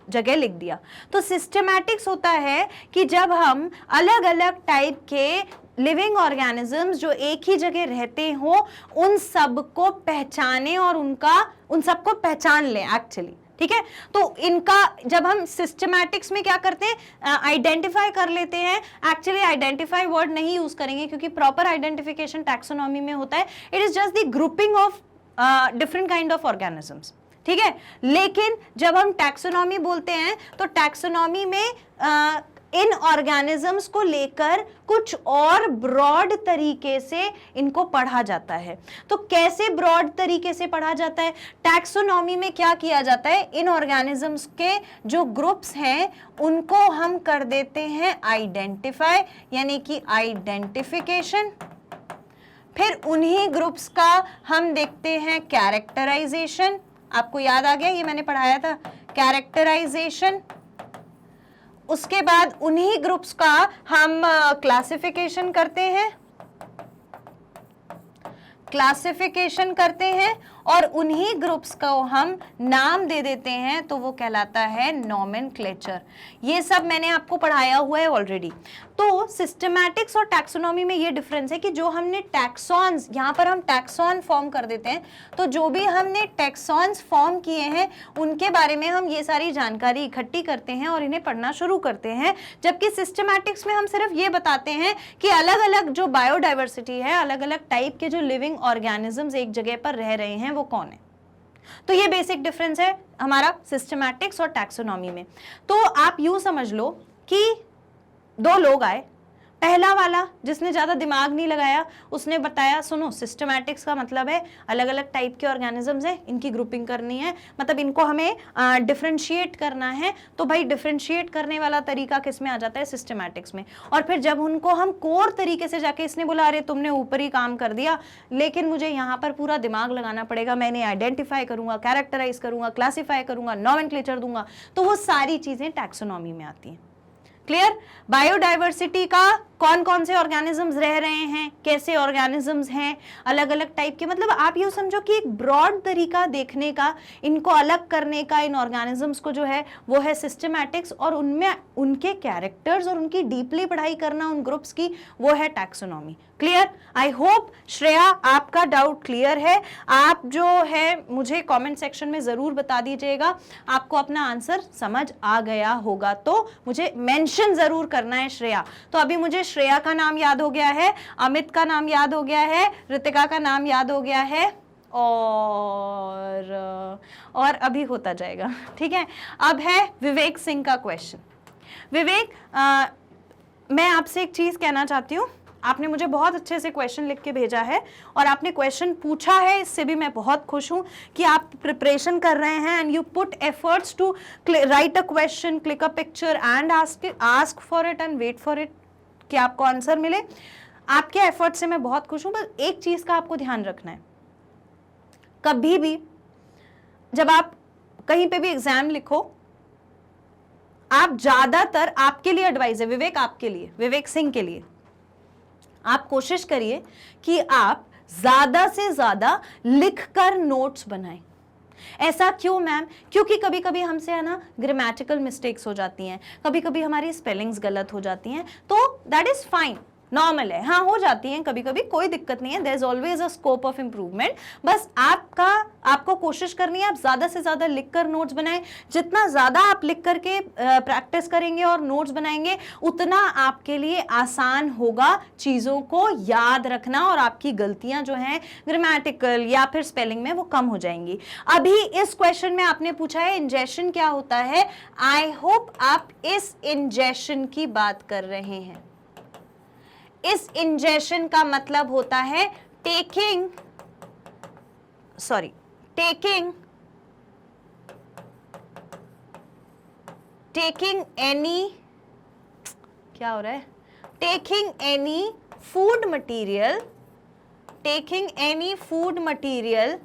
जगह लिख दिया। तो सिस्टमैटिक्स होता है कि जब हम अलग अलग टाइप के लिविंग ऑर्गेनिजम्स जो एक ही जगह रहते हो, उन सबको पहचाने और उन सबको पहचान लें एक्चुअली, ठीक है? तो इनका जब हम सिस्टमैटिक्स में क्या करते हैं, आइडेंटिफाई कर लेते हैं। एक्चुअली आइडेंटिफाई वर्ड नहीं यूज करेंगे क्योंकि प्रॉपर आइडेंटिफिकेशन टैक्सोनॉमी में होता है, it is just the grouping of different kind of organisms, ठीक है? लेकिन जब हम टैक्सोनॉमी बोलते हैं तो टैक्सोनॉमी में इन ऑर्गेनिजम्स को लेकर कुछ और ब्रॉड तरीके से इनको पढ़ा जाता है। तो कैसे ब्रॉड तरीके से पढ़ा जाता है? टैक्सोनॉमी में क्या किया जाता है, इन ऑर्गेनिजम्स के जो ग्रुप्स हैं उनको हम कर देते हैं आइडेंटिफाई, यानी कि आइडेंटिफिकेशन। फिर उन्हीं ग्रुप्स का हम देखते हैं कैरेक्टराइजेशन। आपको याद आ गया, ये मैंने पढ़ाया था, कैरेक्टराइजेशन। उसके बाद उन्हीं ग्रुप्स का हम क्लासिफिकेशन करते हैं, और उन्हीं ग्रुप्स को हम नाम दे देते हैं, तो वो कहलाता है नॉमेनक्लेचर। ये सब मैंने आपको पढ़ाया हुआ है ऑलरेडी। तो सिस्टमैटिक्स और टैक्सोनॉमी में ये डिफरेंस है कि जो हमने टैक्सॉन्स, यहाँ पर हम टैक्सॉन फॉर्म कर देते हैं, तो जो भी हमने टैक्सॉन्स फॉर्म किए हैं उनके बारे में हम ये सारी जानकारी इकट्ठी करते हैं और इन्हें पढ़ना शुरू करते हैं। जबकि सिस्टमैटिक्स में हम सिर्फ ये बताते हैं कि अलग अलग जो बायोडाइवर्सिटी है, अलग अलग टाइप के जो लिविंग ऑर्गेनिजम्स एक जगह पर रह रहे हैं वो कौन है। तो ये बेसिक डिफरेंस है हमारा सिस्टमैटिक्स और टैक्सोनॉमी में। तो आप यूं समझ लो कि 2 लोग आए, पहला वाला जिसने ज्यादा दिमाग नहीं लगाया उसने बताया, सुनो सिस्टमैटिक्स का मतलब है अलग अलग टाइप के ऑर्गेनिजम्स हैं, इनकी ग्रुपिंग करनी है, मतलब इनको हमें डिफरेंशिएट करना है। तो भाई डिफरेंशिएट करने वाला तरीका किस में आ जाता है, सिस्टमैटिक्स में। और फिर जब उनको हम कोर तरीके से जाके, इसने बोला अरे तुमने ऊपरी काम कर दिया, लेकिन मुझे यहाँ पर पूरा दिमाग लगाना पड़ेगा, मैंने आइडेंटिफाई करूंगा, कैरेक्टराइज करूंगा, क्लासीफाई करूंगा, नॉमेनक्लेचर दूंगा, तो वो सारी चीजें टैक्सोनॉमी में आती हैं। क्लियर? बायोडाइवर्सिटी का कौन कौन से ऑर्गेनिजम्स रह रहे हैं, कैसे ऑर्गेनिजम्स हैं, अलग अलग टाइप के, मतलब आप ये समझो कि एक ब्रॉड तरीका देखने का, इनको अलग करने का, इन ऑर्गेनिजम्स को जो है वो है सिस्टमैटिक्स, और उनमें उनके कैरेक्टर्स और उनकी डीपली पढ़ाई करना उन ग्रुप्स की, वो है taxonomy. Clear? I hope Shreya आपका डाउट क्लियर है। आप जो है मुझे कमेंट सेक्शन में जरूर बता दीजिएगा आपको अपना आंसर समझ आ गया होगा, तो मुझे मेंशन जरूर करना है श्रेया। तो अभी मुझे श्रेया का नाम याद हो गया है, अमित का नाम याद हो गया है, ऋतिका का नाम याद हो गया है, और अभी होता जाएगा। ठीक है, अब है विवेक सिंह का क्वेश्चन। विवेक, मैं आपसे एक चीज कहना चाहती हूँ। आपने मुझे बहुत अच्छे से क्वेश्चन लिख के भेजा है और आपने क्वेश्चन पूछा है, इससे भी मैं बहुत खुश हूं कि आप प्रिपरेशन कर रहे हैं and you put efforts to write a question, click a picture and ask for it and wait for it कि आपको आंसर मिले। आपके एफर्ट से मैं बहुत खुश हूं। बस एक चीज का आपको ध्यान रखना है, कभी भी जब आप कहीं पे भी एग्जाम लिखो, आप ज्यादातर, आपके लिए एडवाइस है विवेक, आपके लिए, विवेक सिंह के लिए, आप कोशिश करिए कि आप ज्यादा से ज्यादा लिखकर नोट्स बनाएं। ऐसा क्यों मैम? क्योंकि कभी कभी हमसे है ना ग्रामेटिकल मिस्टेक्स हो जाती हैं, कभी कभी हमारी स्पेलिंग्स गलत हो जाती हैं, तो दैट इज फाइन, नॉर्मल है। हाँ, हो जाती हैं कभी कभी, कोई दिक्कत नहीं है, there is always a scope of improvement. बस आपको कोशिश करनी है आप ज्यादा से ज्यादा लिखकर नोट्स बनाएं। जितना ज्यादा आप लिख करके प्रैक्टिस करेंगे और नोट्स बनाएंगे, उतना आपके लिए आसान होगा चीजों को याद रखना, और आपकी गलतियां जो हैं ग्रामेटिकल या फिर स्पेलिंग में वो कम हो जाएंगी। अभी इस क्वेश्चन में आपने पूछा है इंजेशन क्या होता है। आई होप आप इस इंजेशन की बात कर रहे हैं। इस इंजेशन का मतलब होता है टेकिंग एनी, क्या हो रहा है, taking any food material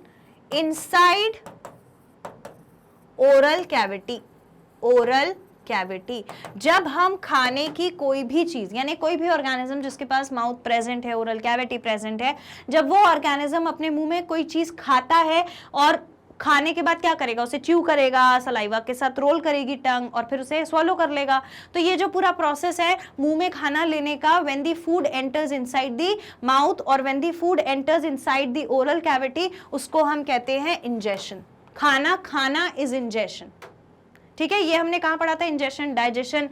inside oral cavity. जब हम खाने की कोई भी चीज, यानी कोई भी ऑर्गेनिज्म जिसके पास माउथ प्रेजेंट है, ओरल कैविटी प्रेजेंट है, जब वो ऑर्गेनिज्म अपने मुंह में कोई चीज खाता है और खाने के बाद क्या करेगा, उसे च्यू करेगा, सलाइवा के साथ रोल करेगी टंग, और फिर उसे स्वॉलो कर लेगा। तो ये जो पूरा प्रोसेस है मुंह में खाना लेने का, when the food enters inside the mouth और when the food enters inside the oral cavity, उसको हम कहते हैं इंजेशन। खाना इज इंजेशन। ठीक है, ये हमने कहाँ पढ़ा था? Ingestion, digestion,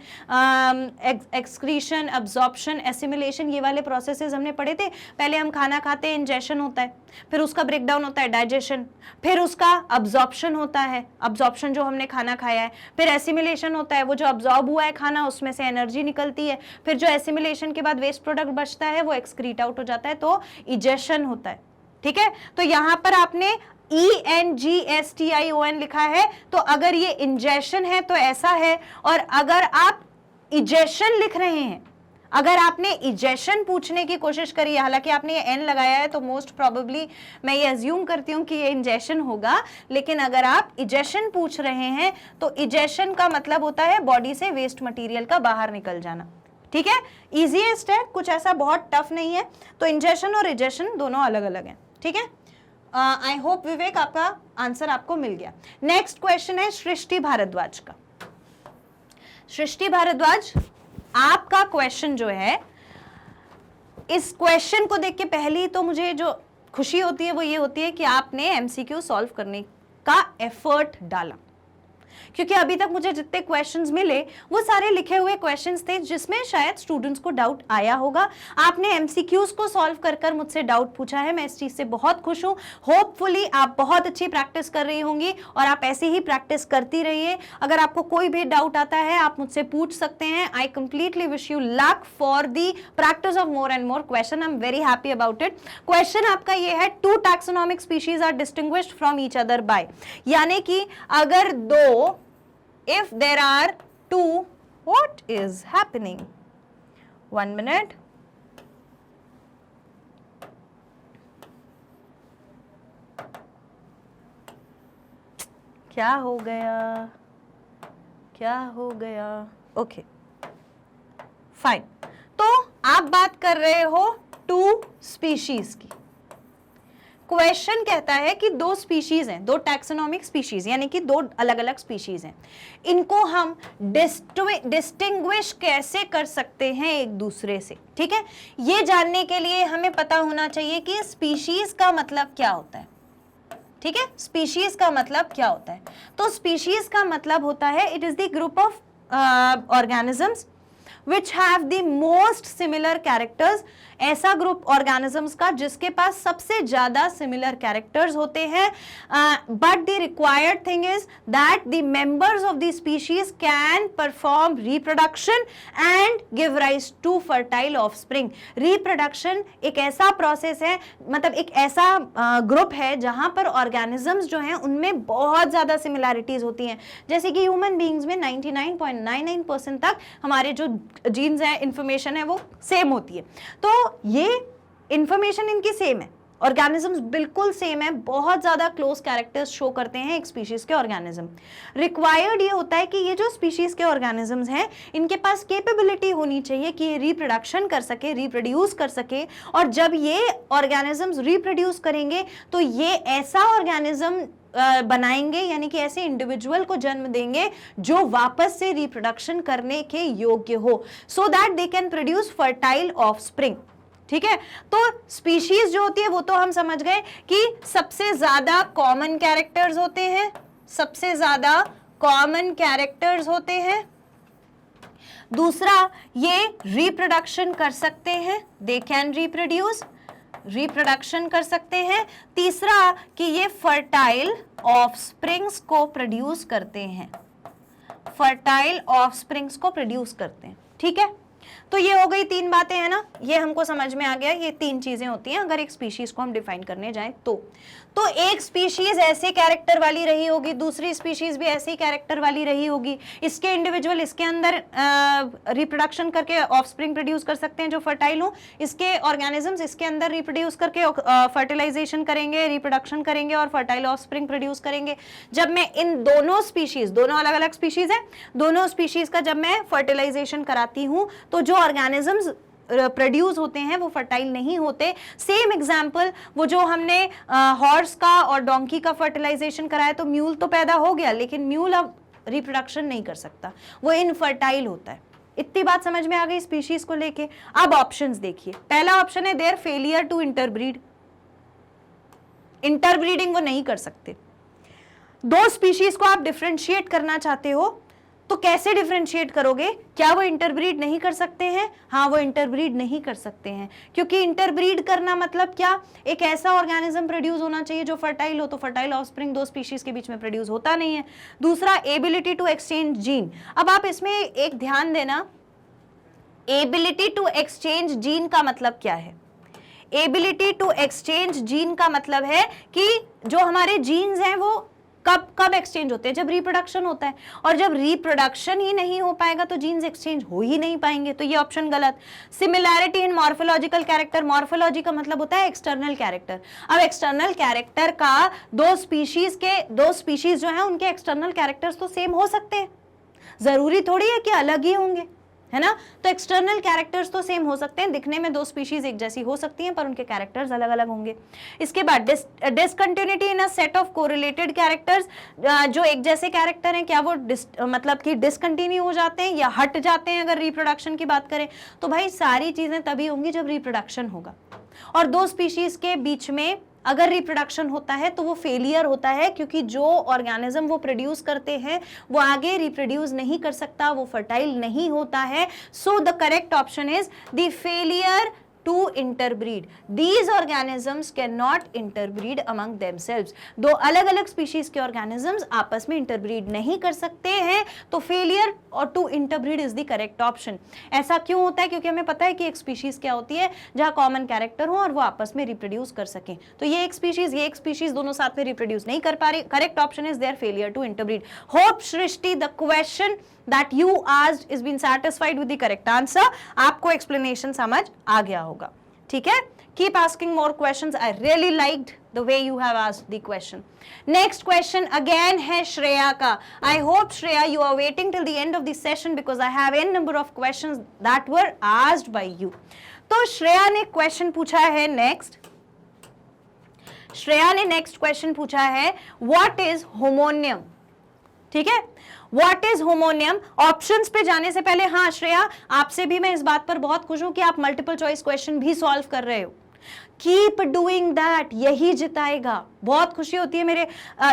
excretion, absorption, assimilation, ये वाले प्रोसेसेस हमने पढ़े थे। पहले हम खाना खाते हैं, इंजेशन होता है, फिर उसका ब्रेकडाउन होता है डाइजेशन, फिर उसका अब्जॉर्प्शन होता है, अब्जॉर्प्शन जो हमने खाना खाया है, फिर एसिमिलेशन होता है, वो जो अब्जॉर्ब हुआ है खाना उसमें से एनर्जी निकलती है, फिर जो एसिमिलेशन के बाद वेस्ट प्रोडक्ट बचता है वो एक्सक्रीट आउट हो जाता है, तो इजेशन होता है। ठीक है, तो यहां पर आपने ENGESTION लिखा है, तो अगर ये इंजेशन है तो ऐसा है, और अगर आप इजेशन लिख रहे हैं, अगर आपने इजेशन पूछने की कोशिश करी है, हालांकि आपने ये एन लगाया है तो मोस्ट प्रोबेबली मैं ये अज्यूम करती हूं कि ये इंजेशन होगा, लेकिन अगर आप इजेशन पूछ रहे हैं तो इजेशन का मतलब होता है बॉडी से वेस्ट मटेरियल का बाहर निकल जाना। ठीक है, इजीएस्ट है, कुछ ऐसा बहुत टफ नहीं है। तो इंजेशन और इजेशन दोनों अलग अलग हैं। ठीक है, आई होप विवेक आपका आंसर आपको मिल गया। नेक्स्ट क्वेश्चन है सृष्टि भारद्वाज का। सृष्टि भारद्वाज, आपका क्वेश्चन जो है, इस क्वेश्चन को देख के पहली तो मुझे जो खुशी होती है वो ये होती है कि आपने एमसीक्यू सॉल्व करने का एफर्ट डाला, क्योंकि अभी तक मुझे जितने क्वेश्चंस मिले वो सारे लिखे हुए क्वेश्चंस थे जिसमें शायद स्टूडेंट्स को डाउट आया होगा। आपने एमसीक्यूज को सॉल्व कर कर मुझसे डाउट पूछा है, मैं इस चीज से बहुत खुश हूं। होपफुली आप बहुत अच्छी प्रैक्टिस कर रही होंगी और आप ऐसे ही प्रैक्टिस करती रहिए। अगर आपको कोई भी डाउट आता है आप मुझसे पूछ सकते हैं। I completely wish you luck for the practice of more and more question. I am very happy about it. Question आपका ये है, 2 taxonomic species are distinguished from each other by, यानी कि अगर दो, if there are two, what is happening? 1 minute. क्या हो गया? Okay, fine. तो आप बात कर रहे हो 2 स्पीशीज की। क्वेश्चन कहता है कि 2 स्पीशीज हैं, 2 टैक्सोनॉमिक स्पीशीज, यानी कि 2 अलग अलग स्पीशीज हैं, इनको हम डिस्टिंग्विश कैसे कर सकते हैं एक दूसरे से। ठीक है, ये जानने के लिए हमें पता होना चाहिए कि स्पीशीज का मतलब क्या होता है। ठीक है, स्पीशीज का मतलब क्या होता है? तो स्पीशीज का मतलब होता है it is the group of organisms which have the most similar characters, ऐसा ग्रुप ऑर्गेनिजम्स का जिसके पास सबसे ज्यादा सिमिलर कैरेक्टर्स होते हैं, but the required thing is that the members of the species can perform reproduction and give rise to fertile offspring. Reproduction एक ऐसा प्रोसेस है, मतलब एक ऐसा ग्रुप है जहां पर ऑर्गेनिजम्स जो हैं उनमें बहुत ज्यादा सिमिलैरिटीज होती हैं। जैसे कि ह्यूमन बींग्स में 99.99% तक हमारे जो जीन्स हैं, इंफॉर्मेशन है, वो सेम होती है। तो ये इंफॉर्मेशन इनकी सेम है, ऑर्गेनिजम्स बिल्कुल सेम है, बहुत ज्यादा क्लोज कैरेक्टर्स शो करते हैं एक स्पीशीज के ऑर्गेनिज्म। रिक्वायर्ड ये होता है कि ये जो स्पीशीज के ऑर्गेनिजम्स हैं इनके पास कैपेबिलिटी होनी चाहिए कि ये रिप्रोडक्शन कर सके, रिप्रोड्यूस कर सके, और जब ये ऑर्गेनिजम्स रिप्रोड्यूस करेंगे तो ये ऐसा ऑर्गेनिज्म बनाएंगे, यानी कि ऐसे इंडिविजुअल को जन्म देंगे जो वापस से रिप्रोडक्शन करने के योग्य हो, so that they can produce fertile offspring. ठीक है, तो स्पीशीज जो होती है वो तो हम समझ गए कि सबसे ज्यादा कॉमन कैरेक्टर्स होते हैं, सबसे ज्यादा कॉमन कैरेक्टर्स होते हैं। दूसरा, ये रिप्रोडक्शन कर सकते हैं, दे कैन रिप्रोड्यूस, रिप्रोडक्शन कर सकते हैं। तीसरा, कि ये फर्टाइल ऑफस्प्रिंग्स को प्रोड्यूस करते हैं, फर्टाइल ऑफस्प्रिंग्स को प्रोड्यूस करते हैं। ठीक है, तो ये हो गई 3 बातें, है ना, ये हमको समझ में आ गया। ये 3 चीजें होती हैं अगर एक स्पीशीज को हम डिफाइन करने जाएं तो एक स्पीशीज ऐसे कैरेक्टर वाली रही होगी, दूसरी स्पीशीज भी ऐसे ही कैरेक्टर वाली रही होगी। इसके इंडिविजुअल इसके अंदर रिप्रोडक्शन करके ऑफस्प्रिंग प्रोड्यूस कर सकते हैं जो फर्टाइल हो, इसके ऑर्गेनिजम्स इसके अंदर रिप्रोड्यूस करके फर्टिलाइजेशन करेंगे, रिप्रोडक्शन करेंगे और फर्टाइल ऑफस्प्रिंग प्रोड्यूस करेंगे। जब मैं इन दोनों स्पीशीज, दोनों अलग अलग स्पीशीज है, दोनों स्पीशीज का जब मैं फर्टिलाइजेशन कराती हूं तो जो ऑर्गेनिजम्स प्रोड्यूस होते हैं वो फर्टाइल नहीं होते। सेम एग्जांपल, वो जो हमने हॉर्स का और डोंकी का फर्टिलाइजेशन कराया तो म्यूल तो पैदा हो गया, लेकिन म्यूल अब रिप्रोडक्शन नहीं कर सकता, वो इनफर्टाइल होता है। इतनी बात समझ में आ गई स्पीशीज को लेके। अब ऑप्शंस देखिए, पहला ऑप्शन है their failure to interbreed, interbreeding वो नहीं कर सकते। 2 स्पीशीज को आप डिफरेंशिएट करना चाहते हो तो कैसे डिफरेंशिएट करोगे? क्या वो इंटरब्रीड नहीं कर सकते हैं? हाँ, वो इंटरब्रीड नहीं कर सकते हैं, क्योंकि इंटरब्रीड करना मतलब क्या, एक ऐसा ऑर्गेनिज्म प्रोड्यूस होना चाहिए जो फर्टाइल हो, तो फर्टाइल ऑफस्प्रिंग 2 स्पीशीज के बीच में प्रोड्यूस होता नहीं है। दूसरा, एबिलिटी टू एक्सचेंज जीन। अब आप इसमें एक ध्यान देना, एबिलिटी टू एक्सचेंज जीन का मतलब क्या है? एबिलिटी टू एक्सचेंज जीन का मतलब है कि जो हमारे जीन्स हैं वो कब एक्सचेंज होते हैं? जब रिप्रोडक्शन होता है, और जब रिप्रोडक्शन ही नहीं हो पाएगा तो जीन्स एक्सचेंज हो ही नहीं पाएंगे, तो ये ऑप्शन गलत। सिमिलैरिटी इन मॉर्फोलॉजिकल कैरेक्टर, मॉर्फोलॉजी का मतलब होता है एक्सटर्नल कैरेक्टर। अब एक्सटर्नल कैरेक्टर का 2 स्पीशीज जो है उनके एक्सटर्नल कैरेक्टर्स तो सेम हो सकते हैं, जरूरी थोड़ी है कि अलग ही होंगे, है ना। तो एक्सटर्नल कैरेक्टर्स तो सेम हो सकते हैं, दिखने में 2 स्पीशीज एक जैसी हो सकती हैं पर उनके कैरेक्टर्स अलग अलग होंगे। इसके बाद discontinuity in a set of correlated characters, जो एक जैसे कैरेक्टर हैं क्या वो मतलब कि डिसकंटिन्यू हो जाते हैं या हट जाते हैं? अगर रिप्रोडक्शन की बात करें तो भाई सारी चीजें तभी होंगी जब रिप्रोडक्शन होगा, और 2 स्पीशीज के बीच में अगर रिप्रोडक्शन होता है तो वो फेलियर होता है, क्योंकि जो ऑर्गेनिज्म वो प्रोड्यूस करते हैं वो आगे रिप्रोड्यूस नहीं कर सकता, वो फर्टाइल नहीं होता है। So the correct option is the failure to interbreed. These organisms cannot interbreed among themselves. 2 अलग अलग स्पीशीज के ऑर्गेनिजम्स आपस में इंटरब्रीड नहीं कर सकते हैं, तो फेलियर और to interbreed is the correct option. ऐसा क्यों होता है? क्योंकि हमें पता है कि एक स्पीशीज क्या होती है जहां कॉमन कैरेक्टर हो और वो आपस में रिप्रोड्यूस कर सकें, तो ये एक स्पीशीज दोनों साथ में रिप्रोड्यूस नहीं कर पा रही। Correct option is their failure to interbreed. Hope Srishti the question that you asked is been satisfied with the correct answer. आपको explanation समझ आ गया होगा, ठीक है। Keep asking more questions. I really liked the way you have asked the question. Next question again है श्रेया का. I hope Shreya you are waiting till the end of the session because I have n number of questions that were asked by you. तो श्रेया ने question पूछा है next. Shreya ने next question पूछा है what is होमोनियम. ठीक है, व्हाट इज होमोनियम. ऑप्शंस पे जाने से पहले, हाँ श्रेया आपसे भी मैं इस बात पर बहुत खुश हूं कि आप मल्टीपल चॉइस क्वेश्चन भी सॉल्व कर रहे हो. कीप डूइंग दैट, यही जिताएगा. बहुत खुशी होती है मेरे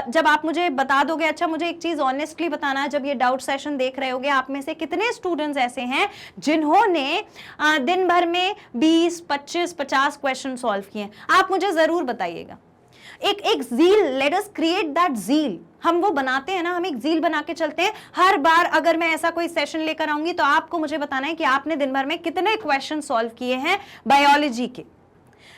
जब आप मुझे बता दोगे. अच्छा मुझे एक चीज ऑनेस्टली बताना है, जब ये डाउट सेशन देख रहे होगे आप में से कितने स्टूडेंट्स ऐसे हैं जिन्होंने दिन भर में 20, 25, 50 क्वेश्चन सॉल्व किए. आप मुझे जरूर बताइएगा. एक zeal, let us create that zeal. हम वो बनाते हैं ना, हम एक ज़ील बना के चलते हैं. हर बार अगर मैं ऐसा कोई सेशन लेकर आऊंगी तो आपको मुझे बताना है कि आपने दिन भर में कितने क्वेश्चन सॉल्व किए हैं बायोलॉजी के.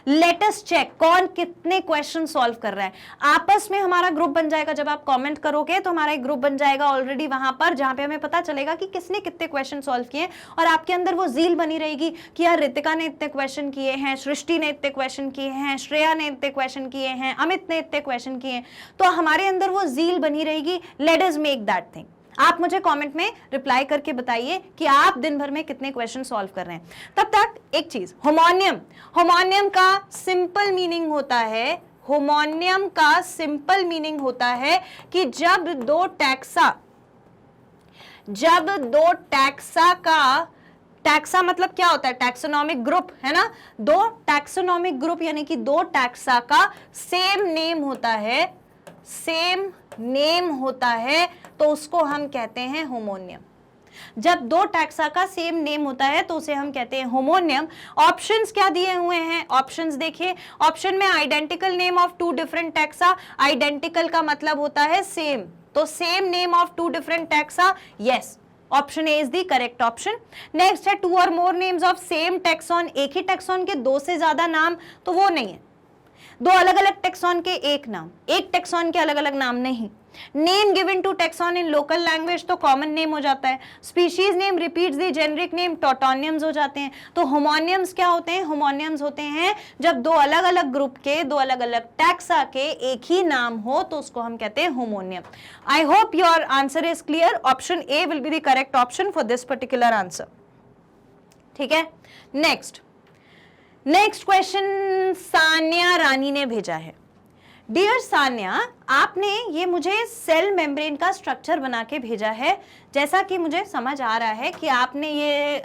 लेट अस चेक कौन कितने क्वेश्चन सॉल्व कर रहा है. आपस में हमारा ग्रुप बन जाएगा. जब आप कमेंट करोगे तो हमारा एक ग्रुप बन जाएगा ऑलरेडी वहां पर, जहां पे हमें पता चलेगा कि किसने कितने क्वेश्चन सॉल्व किए. और आपके अंदर वो ज़ील बनी रहेगी कि यार रितिका ने इतने क्वेश्चन किए हैं, सृष्टि ने इतने क्वेश्चन किए हैं, श्रेया ने इतने क्वेश्चन किए हैं, अमित ने इतने क्वेश्चन किए हैं. तो हमारे अंदर वो ज़ील बनी रहेगी. Let us make that thing. आप मुझे कमेंट में रिप्लाई करके बताइए कि आप दिन भर में कितने क्वेश्चन सॉल्व कर रहे हैं. तब तक एक चीज, होमोनियम. होमोनियम का सिंपल मीनिंग होता है, होमोनियम का सिंपल मीनिंग होता है कि जब दो टैक्सा का, टैक्सा मतलब क्या होता है, टैक्सोनॉमिक ग्रुप है ना. दो टैक्सोनॉमिक ग्रुप यानी कि दो टैक्सा का सेम नेम होता है, सेम नेम होता है, तो उसको हम कहते हैं होमोनियम. जब दो टैक्सा का सेम नेम होता है तो उसे हम कहते हैं होमोनियम. ऑप्शंस क्या दिए हुए हैं, ऑप्शंस देखिए. ऑप्शन में identical name of two different taxa. Identical का मतलब होता है सेम, तो same name of two different taxa. Yes, option A is the correct option. Next है टू और more names of same taxon. एक ही टैक्सॉन के दो से ज्यादा नाम, तो वो नहीं है. दो अलग अलग टैक्सॉन के एक नाम, एक टैक्सॉन के अलग अलग नाम नहीं. Name given to taxon in local language तो कॉमन नेम हो जाता है. Species name repeats the generic name, tautonyms हो जाते हैं. तो होमोनियम्स क्या होते हैं, होमोनियम्स होते हैं जब दो अलग अलग ग्रुप के, दो अलग अलग टैक्सा के एक ही नाम हो तो उसको हम कहते हैं homonym. I hope your answer is clear. Option a will be the correct option for this particular answer. ठीक है, नेक्स्ट क्वेश्चन सान्या रानी ने भेजा है. डियर सान्या, आपने ये मुझे सेल मेम्ब्रेन का स्ट्रक्चर बना के भेजा है. जैसा कि मुझे समझ आ रहा है कि आपने ये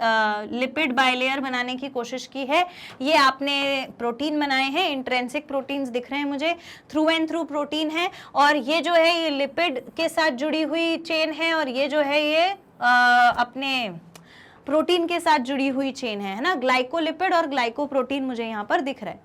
लिपिड बाइलेयर बनाने की कोशिश की है. ये आपने प्रोटीन बनाए हैं, इंट्रेंसिक प्रोटीन्स दिख रहे हैं मुझे, थ्रू एंड थ्रू प्रोटीन है. और ये जो है ये लिपिड के साथ जुड़ी हुई चेन है, और ये जो है ये अपने प्रोटीन के साथ जुड़ी हुई चेन है ना. ग्लाइकोलिपिड और ग्लाइकोप्रोटीन मुझे यहाँ पर दिख रहा है.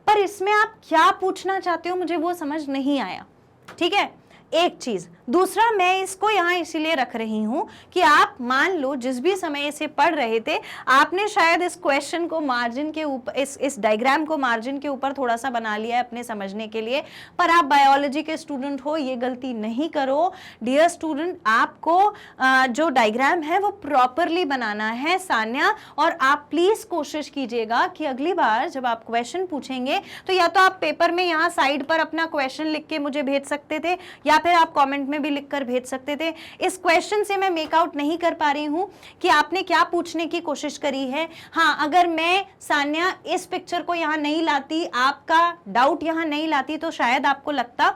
पर इसमें आप क्या पूछना चाहते हो मुझे वो समझ नहीं आया. ठीक है, एक चीज. दूसरा, मैं इसको यहाँ इसीलिए रख रही हूँ कि आप मान लो जिस भी समय इसे पढ़ रहे थे आपने शायद इस क्वेश्चन को मार्जिन के ऊपर, इस डायग्राम को मार्जिन के ऊपर थोड़ा सा बना लिया है अपने समझने के लिए. पर आप बायोलॉजी के स्टूडेंट हो, ये गलती नहीं करो. डियर स्टूडेंट, आपको जो डायग्राम है वो प्रॉपरली बनाना है सान्या. और आप प्लीज कोशिश कीजिएगा कि अगली बार जब आप क्वेश्चन पूछेंगे तो या तो आप पेपर में यहाँ साइड पर अपना क्वेश्चन लिख के मुझे भेज सकते थे, या फिर आप कमेंट में भी लिखकर भेज सकते थे. इस क्वेश्चन से मैं मेक आउट नहीं कर पा रही हूं कि आपने क्या पूछने की कोशिश करी है. हाँ, अगर मैं सान्या इस पिक्चर को यहां नहीं लाती, आपका डाउट यहां नहीं लाती, तो शायद आपको लगता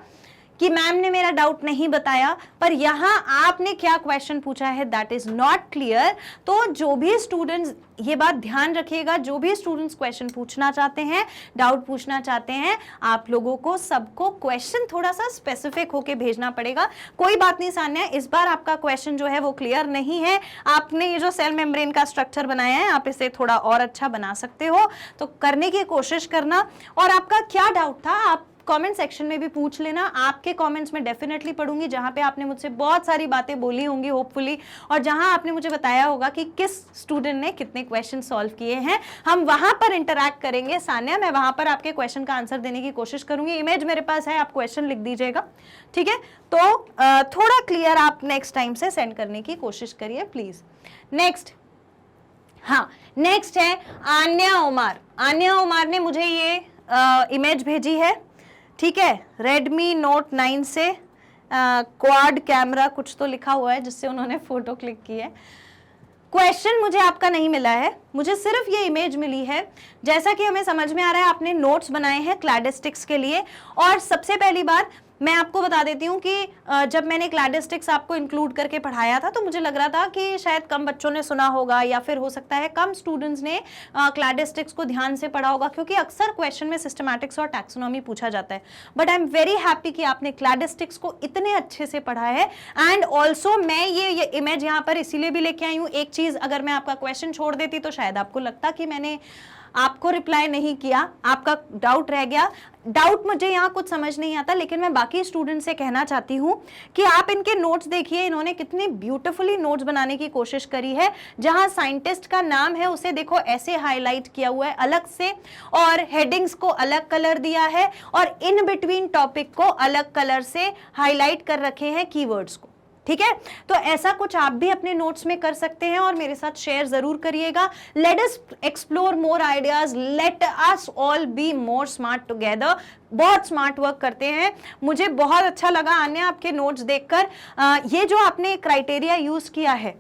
कि मैम ने मेरा डाउट नहीं बताया. पर यहां आपने क्या क्वेश्चन पूछा है दैट इज नॉट क्लियर. तो जो भी स्टूडेंट्स, ये बात ध्यान रखिएगा, जो भी स्टूडेंट्स क्वेश्चन पूछना चाहते हैं, डाउट पूछना चाहते हैं, आप लोगों को सबको क्वेश्चन थोड़ा सा स्पेसिफिक होके भेजना पड़ेगा. कोई बात नहीं सान्या, इस बार आपका क्वेश्चन जो है वो क्लियर नहीं है. आपने ये जो सेल मेम्ब्रेन का स्ट्रक्चर बनाया है, आप इसे थोड़ा और अच्छा बना सकते हो, तो करने की कोशिश करना. और आपका क्या डाउट था आप कमेंट सेक्शन में भी पूछ लेना. आपके कमेंट्स में डेफिनेटली पढ़ूंगी, जहां पे आपने मुझसे बहुत सारी बातें बोली होंगी होपफुली, और जहां आपने मुझे बताया होगा कि किस स्टूडेंट ने कितने क्वेश्चन सॉल्व किए हैं. हम वहां पर इंटरैक्ट करेंगे सान्या. मैं वहां पर आपके क्वेश्चन का आंसर देने की कोशिश करूंगी. इमेज मेरे पास है, आप क्वेश्चन लिख दीजिएगा. ठीक है, तो थोड़ा क्लियर आप नेक्स्ट टाइम से सेंड करने की कोशिश करिए प्लीज. नेक्स्ट हाँ, नेक्स्ट है आन्या उमार। आन्या उमार ने मुझे ये इमेज भेजी है, ठीक है, Redmi Note 9 से क्वाड कैमरा कुछ तो लिखा हुआ है जिससे उन्होंने फोटो क्लिक की है। क्वेश्चन मुझे आपका नहीं मिला है, मुझे सिर्फ ये इमेज मिली है। जैसा कि हमें समझ में आ रहा है आपने नोट्स बनाए हैं क्लैडिस्टिक्स के लिए, और सबसे पहली बार मैं आपको बता देती हूँ कि जब मैंने क्लैडिस्टिक्स आपको इंक्लूड करके पढ़ाया था तो मुझे लग रहा था कि शायद कम बच्चों ने सुना होगा, या फिर हो सकता है कम स्टूडेंट्स ने क्लैडिस्टिक्स को ध्यान से पढ़ा होगा, क्योंकि अक्सर क्वेश्चन में सिस्टमैटिक्स और टैक्सोनॉमी पूछा जाता है। But I am very happy कि आपने क्लैडिस्टिक्स को इतने अच्छे से पढ़ा है। एंड ऑल्सो मैं ये इमेज यहाँ पर इसीलिए भी लेके आई हूँ, एक चीज अगर मैं आपका क्वेश्चन छोड़ देती तो शायद आपको लगता कि मैंने आपको रिप्लाई नहीं किया, आपका डाउट रह गया। डाउट मुझे यहाँ कुछ समझ नहीं आता, लेकिन मैं बाकी स्टूडेंट से कहना चाहती हूँ कि आप इनके नोट्स देखिए, इन्होंने कितनी ब्यूटीफुली नोट्स बनाने की कोशिश करी है। जहाँ साइंटिस्ट का नाम है उसे देखो ऐसे हाईलाइट किया हुआ है अलग से, और हेडिंग्स को अलग कलर दिया है, और इन बिटवीन टॉपिक को अलग कलर से हाईलाइट कर रखे हैं कीवर्ड्स को, ठीक है। तो ऐसा कुछ आप भी अपने नोट्स में कर सकते हैं और मेरे साथ शेयर जरूर करिएगा। Let us explore more ideas, let us all be more smart together. बहुत स्मार्ट वर्क करते हैं, मुझे बहुत अच्छा लगा आने आपके नोट्स देखकर। ये जो आपने क्राइटेरिया यूज किया है,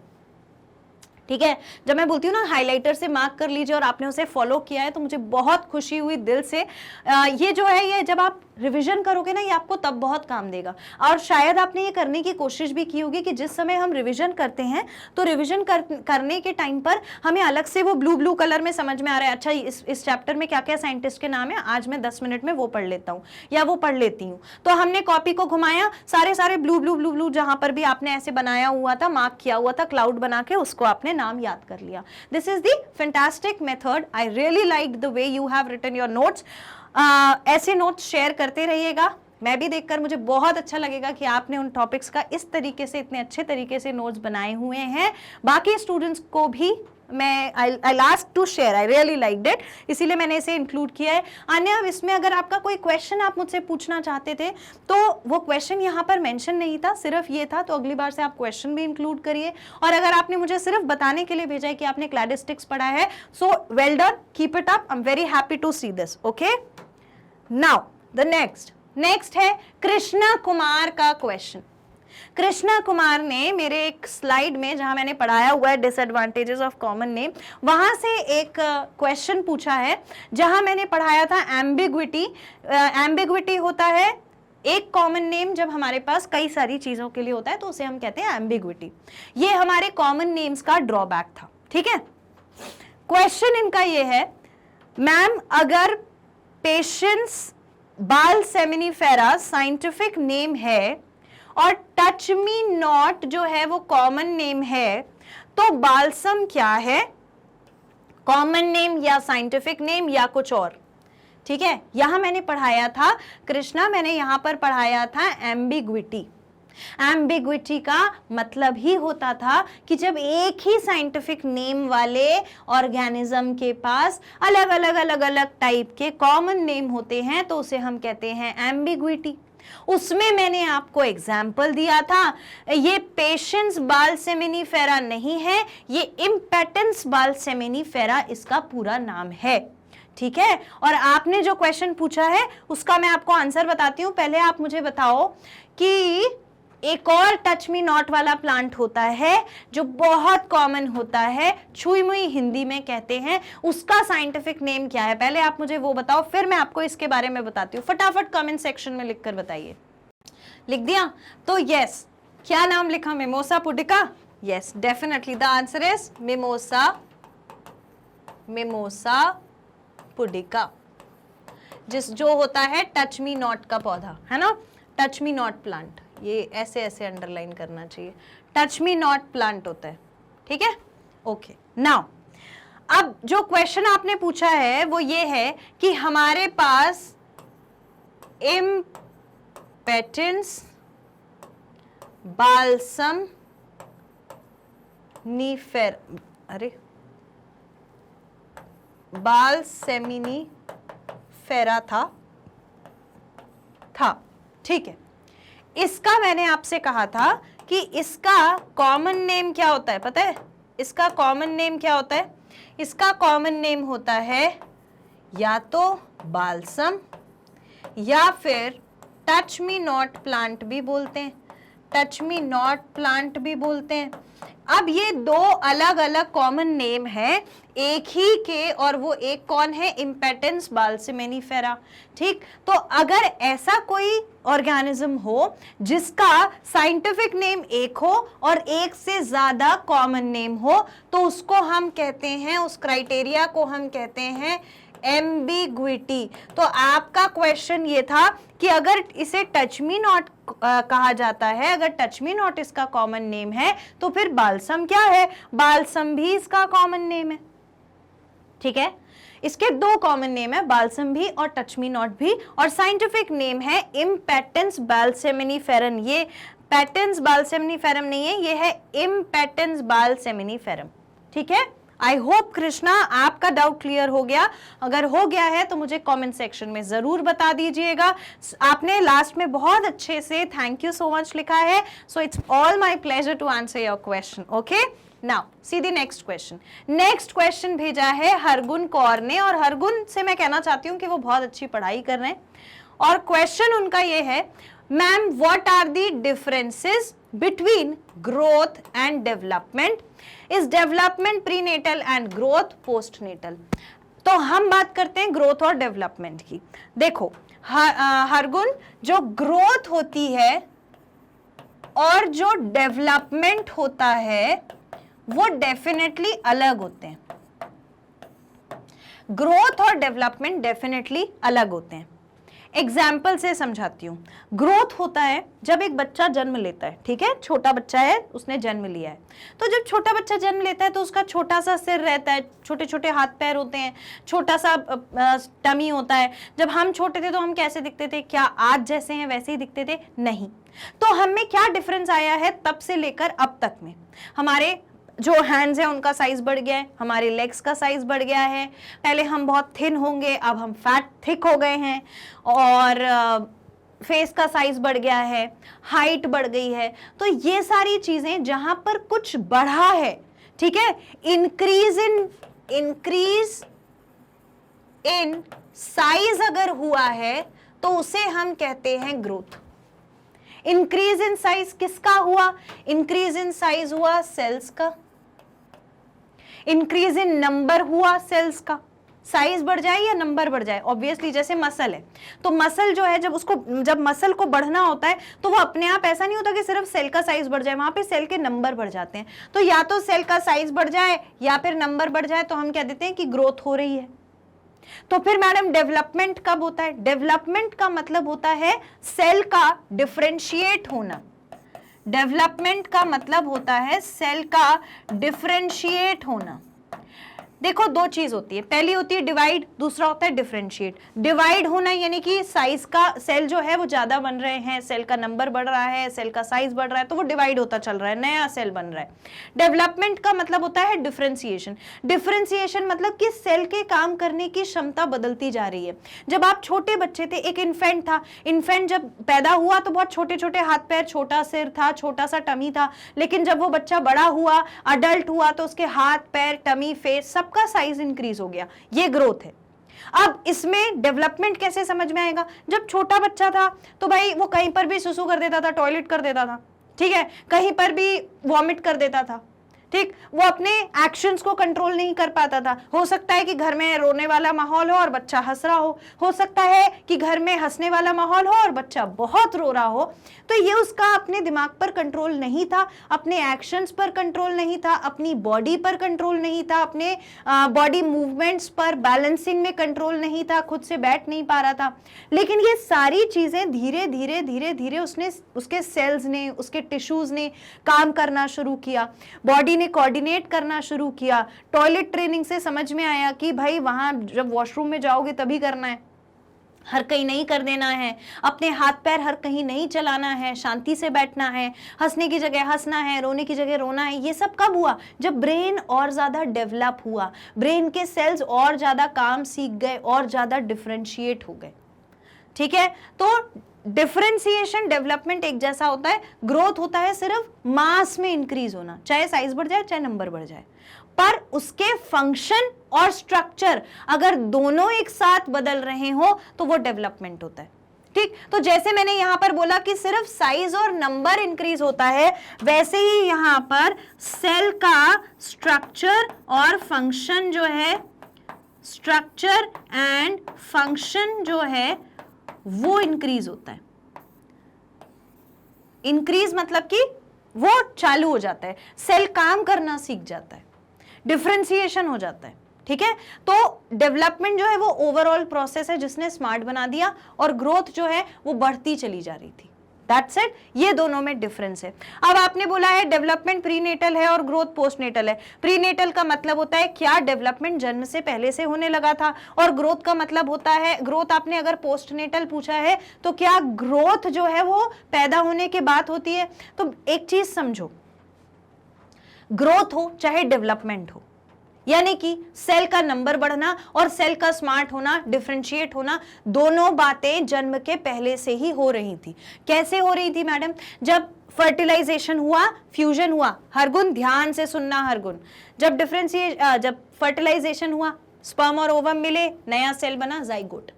ठीक है, जब मैं बोलती हूँ ना हाइलाइटर से मार्क कर लीजिए और आपने उसे फॉलो किया है, तो मुझे बहुत खुशी हुई दिल से। ये जो है, ये जब आप रिवीजन करोगे ना, ये आपको तब बहुत काम देगा। और शायद आपने ये करने की कोशिश भी की होगी कि जिस समय हम रिवीजन करते हैं तो रिवीजन करने के टाइम पर हमें अलग से वो ब्लू कलर में समझ में आ रहा है, अच्छा इस चैप्टर में क्या क्या साइंटिस्ट के नाम है, आज मैं 10 मिनट में वो पढ़ लेता हूँ या वो पढ़ लेती हूँ। तो हमने कॉपी को घुमाया, सारे ब्लू जहां पर भी आपने ऐसे बनाया हुआ था, मार्क किया हुआ था, क्लाउड बना के उसको आपने नाम याद कर लिया। This is the fantastic method. I really like the way you have written your notes. ऐसे नोट्स शेयर करते रहिएगा, मैं भी देखकर मुझे बहुत अच्छा लगेगा कि आपने उन टॉपिक्स का इस तरीके से, इतने अच्छे तरीके से नोट्स बनाए हुए हैं। बाकी स्टूडेंट्स को भी मैं I last to share, I really like it, इसीलिए मैंने इसे इंक्लूड किया है। अन्य इसमें अगर आपका कोई क्वेश्चन आप मुझसे पूछना चाहते थे तो वो क्वेश्चन यहाँ पर मेंशन नहीं था, सिर्फ ये था, तो अगली बार से आप क्वेश्चन भी इंक्लूड करिए। और अगर आपने मुझे सिर्फ बताने के लिए भेजा है कि आपने क्लैडिस्टिक्स पढ़ा है, so well done, keep it up, I am very happy to see this. Okay, now the next है कृष्णा कुमार का क्वेश्चन। कृष्णा कुमार ने मेरे एक स्लाइड में, जहां मैंने पढ़ाया हुआ है डिसएडवांटेजेस ऑफ कॉमन नेम, वहां से एक क्वेश्चन पूछा है, जहां मैंने पढ़ाया था एम्बिग्विटी। एम्बिग्विटी होता है एक कॉमन नेम जब हमारे पास कई सारी चीजों के लिए होता है, तो उसे हम कहते हैं एम्बिग्विटी। ये हमारे कॉमन नेम्स का ड्रॉबैक था, ठीक है। क्वेश्चन इनका ये है, मैम अगर पेशेंस बालसेमिनिफेरा साइंटिफिक नेम है और टच मी नॉट जो है वो कॉमन नेम है, तो बालसम क्या है, कॉमन नेम या साइंटिफिक नेम या कुछ और, ठीक है। यहां मैंने पढ़ाया था कृष्णा, मैंने यहां पर पढ़ाया था एम्बिग्विटी। एम्बिग्विटी का मतलब ही होता था कि जब एक ही साइंटिफिक नेम वाले ऑर्गेनिज्म के पास अलग अलग टाइप के कॉमन नेम होते हैं, तो उसे हम कहते हैं एम्बिग्विटी। उसमें मैंने आपको एग्जाम्पल दिया था, ये पेशेंस बालसेमिनिफेरा नहीं है, ये इम्पेटेंस बालसेमिनिफेरा इसका पूरा नाम है, ठीक है। और आपने जो क्वेश्चन पूछा है उसका मैं आपको आंसर बताती हूं। पहले आप मुझे बताओ कि एक और टच मी नॉट वाला प्लांट होता है जो बहुत कॉमन होता है, छुई मुई हिंदी में कहते हैं, उसका साइंटिफिक नेम क्या है? पहले आप मुझे वो बताओ, फिर मैं आपको इसके बारे में बताती हूँ। फटाफट कमेंट सेक्शन में लिखकर बताइए। लिख दिया? तो यस, क्या नाम लिखा? Mimosa pudica. Yes, definitely the answer is mimosa pudica, जो होता है टच मी नॉट का पौधा, है ना, टच मी नॉट प्लांट। ये ऐसे अंडरलाइन करना चाहिए, टच मी नॉट प्लांट होता है, ठीक है। ओके, नाउ अब जो क्वेश्चन आपने पूछा है वो ये है कि हमारे पास इम्पेटेंस बालसम बालसेमिनिफेरा था, ठीक है। इसका मैंने आपसे कहा था कि इसका कॉमन नेम क्या होता है, पता है? इसका कॉमन नेम क्या होता है? इसका कॉमन नेम होता है या तो बालसम या फिर टच मी नॉट प्लांट भी बोलते हैं, टच मी नॉट प्लांट भी बोलते हैं। अब ये दो अलग अलग कॉमन नेम है एक ही के, और वो एक कौन है, इम्पेटेंस बाल्सेमिनिफेरा। ठीक, तो अगर ऐसा कोई ऑर्गेनिज्म हो जिसका साइंटिफिक नेम एक हो और एक से ज्यादा कॉमन नेम हो, तो उसको हम कहते हैं, उस क्राइटेरिया को हम कहते हैं एम्बिग्विटी। तो आपका क्वेश्चन ये था कि अगर इसे टच मी नॉट कहा जाता है, अगर टच मी नॉट इसका कॉमन नेम है, तो फिर बालसम क्या है, बालसम भी इसका कॉमन नेम है। ठीक है, इसके दो कॉमन नेम है, बालसम भी और टच मी नॉट भी, और साइंटिफिक नेम है इम्पेटेंस बाल्सेमिनिफेरम। ये पेटेंस बाल्सेमिनिफेरम नहीं है, ये है इम्पेटेंस बाल्सेमिनिफेरम। ठीक है, आई होप कृष्णा आपका डाउट क्लियर हो गया। अगर हो गया है तो मुझे कमेंट सेक्शन में जरूर बता दीजिएगा। आपने लास्ट में बहुत अच्छे से थैंक यू सो मच लिखा है, so it's all my pleasure to answer your question. Okay, now see the next question. Next question भेजा है हरगुन कौर ने, और हरगुन से मैं कहना चाहती हूँ कि वो बहुत अच्छी पढ़ाई कर रहे हैं, और क्वेश्चन उनका ये है, ma'am what are the differences between growth and development, is development prenatal and growth postnatal. तो हम बात करते हैं ग्रोथ और डेवलपमेंट की। देखो हरगुन, जो ग्रोथ होती है और जो डेवलपमेंट होता है वो डेफिनेटली अलग होते हैं। ग्रोथ और डेवलपमेंट डेफिनेटली अलग होते हैं। एग्जाम्पल से समझाती हूँ। ग्रोथ होता है जब एक बच्चा जन्म लेता है, ठीक है, छोटा बच्चा है, उसने जन्म लिया है, तो जब छोटा बच्चा जन्म लेता है तो उसका छोटा सा सिर रहता है, छोटे छोटे हाथ पैर होते हैं, छोटा सा टमी होता है। जब हम छोटे थे तो हम कैसे दिखते थे, क्या आज जैसे हैं वैसे ही दिखते थे? नहीं। तो हमें क्या डिफरेंस आया है तब से लेकर अब तक में? हमारे जो हैंड्स हैं उनका साइज बढ़ गया है, हमारे लेग्स का साइज बढ़ गया है, पहले हम बहुत थिन होंगे, अब हम फैट थिक हो गए हैं, और फेस का साइज बढ़ गया है, हाइट बढ़ गई है। तो ये सारी चीजें जहां पर कुछ बढ़ा है, ठीक है, इंक्रीज इन साइज अगर हुआ है तो उसे हम कहते हैं ग्रोथ। इंक्रीज इन साइज किसका हुआ? इंक्रीज इन साइज हुआ सेल्स का, इंक्रीज इन नंबर हुआ सेल्स का। साइज बढ़ जाए या नंबर बढ़ जाए, ऑब्वियसली जैसे मसल है, तो मसल जो है जब मसल को बढ़ना होता है तो वो अपने आप ऐसा नहीं होता कि सिर्फ सेल का साइज बढ़ जाए, वहां पे सेल के नंबर बढ़ जाते हैं। तो या तो सेल का साइज बढ़ जाए या फिर नंबर बढ़ जाए, तो हम कह देते हैं कि ग्रोथ हो रही है। तो फिर मैडम डेवलपमेंट कब होता है? डेवलपमेंट का मतलब होता है सेल का डिफरेंशिएट होना। डेवलपमेंट का मतलब होता है सेल का डिफरेंशिएट होना। देखो दो चीज होती है, पहली होती है डिवाइड, दूसरा होता है डिफरेंशिएट। डिवाइड होना यानी कि साइज का, सेल जो है वो ज्यादा बन रहे हैं, सेल का नंबर बढ़ रहा है, सेल का साइज बढ़ रहा है, तो वो डिवाइड होता चल रहा है, नया सेल बन रहा है। डेवलपमेंट का मतलब होता है डिफरेंशिएशन। डिफरेंशिएशन मतलब कि सेल के काम करने की क्षमता बदलती जा रही है। जब आप छोटे बच्चे थे, एक इन्फेंट था, इन्फेंट जब पैदा हुआ तो बहुत छोटे छोटे हाथ पैर, छोटा सिर था, छोटा सा टमी था, लेकिन जब वो बच्चा बड़ा हुआ, अडल्ट हुआ, तो उसके हाथ पैर, टमी, फेस सबका साइज इंक्रीज हो गया। ये ग्रोथ है। अब इसमें डेवलपमेंट कैसे समझ में आएगा? जब छोटा बच्चा था तो भाई वो कहीं पर भी सुसु कर देता था, टॉयलेट कर देता था, ठीक है, कहीं पर भी वॉमिट कर देता था, ठीक, वो अपने एक्शंस को कंट्रोल नहीं कर पाता था। हो सकता है कि घर में रोने वाला माहौल हो और बच्चा हंस रहा हो सकता है कि घर में हंसने वाला माहौल हो और बच्चा बहुत रो रहा हो। तो ये उसका अपने दिमाग पर कंट्रोल नहीं था, अपने एक्शंस पर कंट्रोल नहीं था, अपनी बॉडी पर कंट्रोल नहीं था, अपने बॉडी मूवमेंट्स पर, बैलेंसिंग में कंट्रोल नहीं था, खुद से बैठ नहीं पा रहा था। लेकिन ये सारी चीजें धीरे धीरे धीरे धीरे उसके सेल्स ने, उसके टिश्यूज ने काम करना शुरू किया, बॉडी ने कोऑर्डिनेट करना शुरू किया। टॉयलेट ट्रेनिंग से समझ में आया कि भाई वहां जब वॉशरूम में जाओगे तभी करना है, हर कहीं नहीं कर देना है, अपने हाथ पैर हर कहीं नहीं चलाना है, शांति से बैठना है, हंसने की जगह हंसना है, रोने की जगह रोना है। ये सब कब हुआ? जब ब्रेन और ज्यादा डेवलप हुआ, ब्रेन के सेल्स और ज्यादा काम सीख गए और ज्यादा डिफरेंशिएट हो गए। ठीक है, तो डिफरेंशिएशन, डेवलपमेंट एक जैसा होता है, ग्रोथ होता है सिर्फ मास में इंक्रीज होना, चाहे साइज बढ़ जाए चाहे नंबर बढ़ जाए। पर उसके फंक्शन और स्ट्रक्चर अगर दोनों एक साथ बदल रहे हो तो वो डेवलपमेंट होता है। ठीक, तो जैसे मैंने यहां पर बोला कि सिर्फ साइज और नंबर इंक्रीज होता है, वैसे ही यहां पर सेल का स्ट्रक्चर और फंक्शन जो है, स्ट्रक्चर एंड फंक्शन जो है वो इंक्रीज होता है। इंक्रीज मतलब कि वो चालू हो जाता है, सेल काम करना सीख जाता है, डिफरेंशिएशन हो जाता है। ठीक है, तो डेवलपमेंट जो है वो ओवरऑल प्रोसेस है जिसने स्मार्ट बना दिया, और ग्रोथ जो है वो बढ़ती चली जा रही थी। दैट्स इट, ये दोनों में डिफरेंस है। अब आपने बोला है डेवलपमेंट प्रीनेटल है और ग्रोथ पोस्टनेटल है। प्रीनेटल का मतलब होता है क्या डेवलपमेंट जन्म से पहले से होने लगा था, और ग्रोथ का मतलब होता है, ग्रोथ आपने अगर पोस्टनेटल पूछा है तो क्या ग्रोथ जो है वो पैदा होने के बाद होती है। तो एक चीज समझो, ग्रोथ हो चाहे डेवलपमेंट हो, यानी कि सेल का नंबर बढ़ना और सेल का स्मार्ट होना, डिफरेंशिएट होना, दोनों बातें जन्म के पहले से ही हो रही थी। कैसे हो रही थी मैडम? जब फर्टिलाइजेशन हुआ, फ्यूजन हुआ, हरगुन ध्यान से सुनना हरगुन, जब फर्टिलाइजेशन हुआ, स्पर्म और ओवम मिले, नया सेल बना जाइगोट।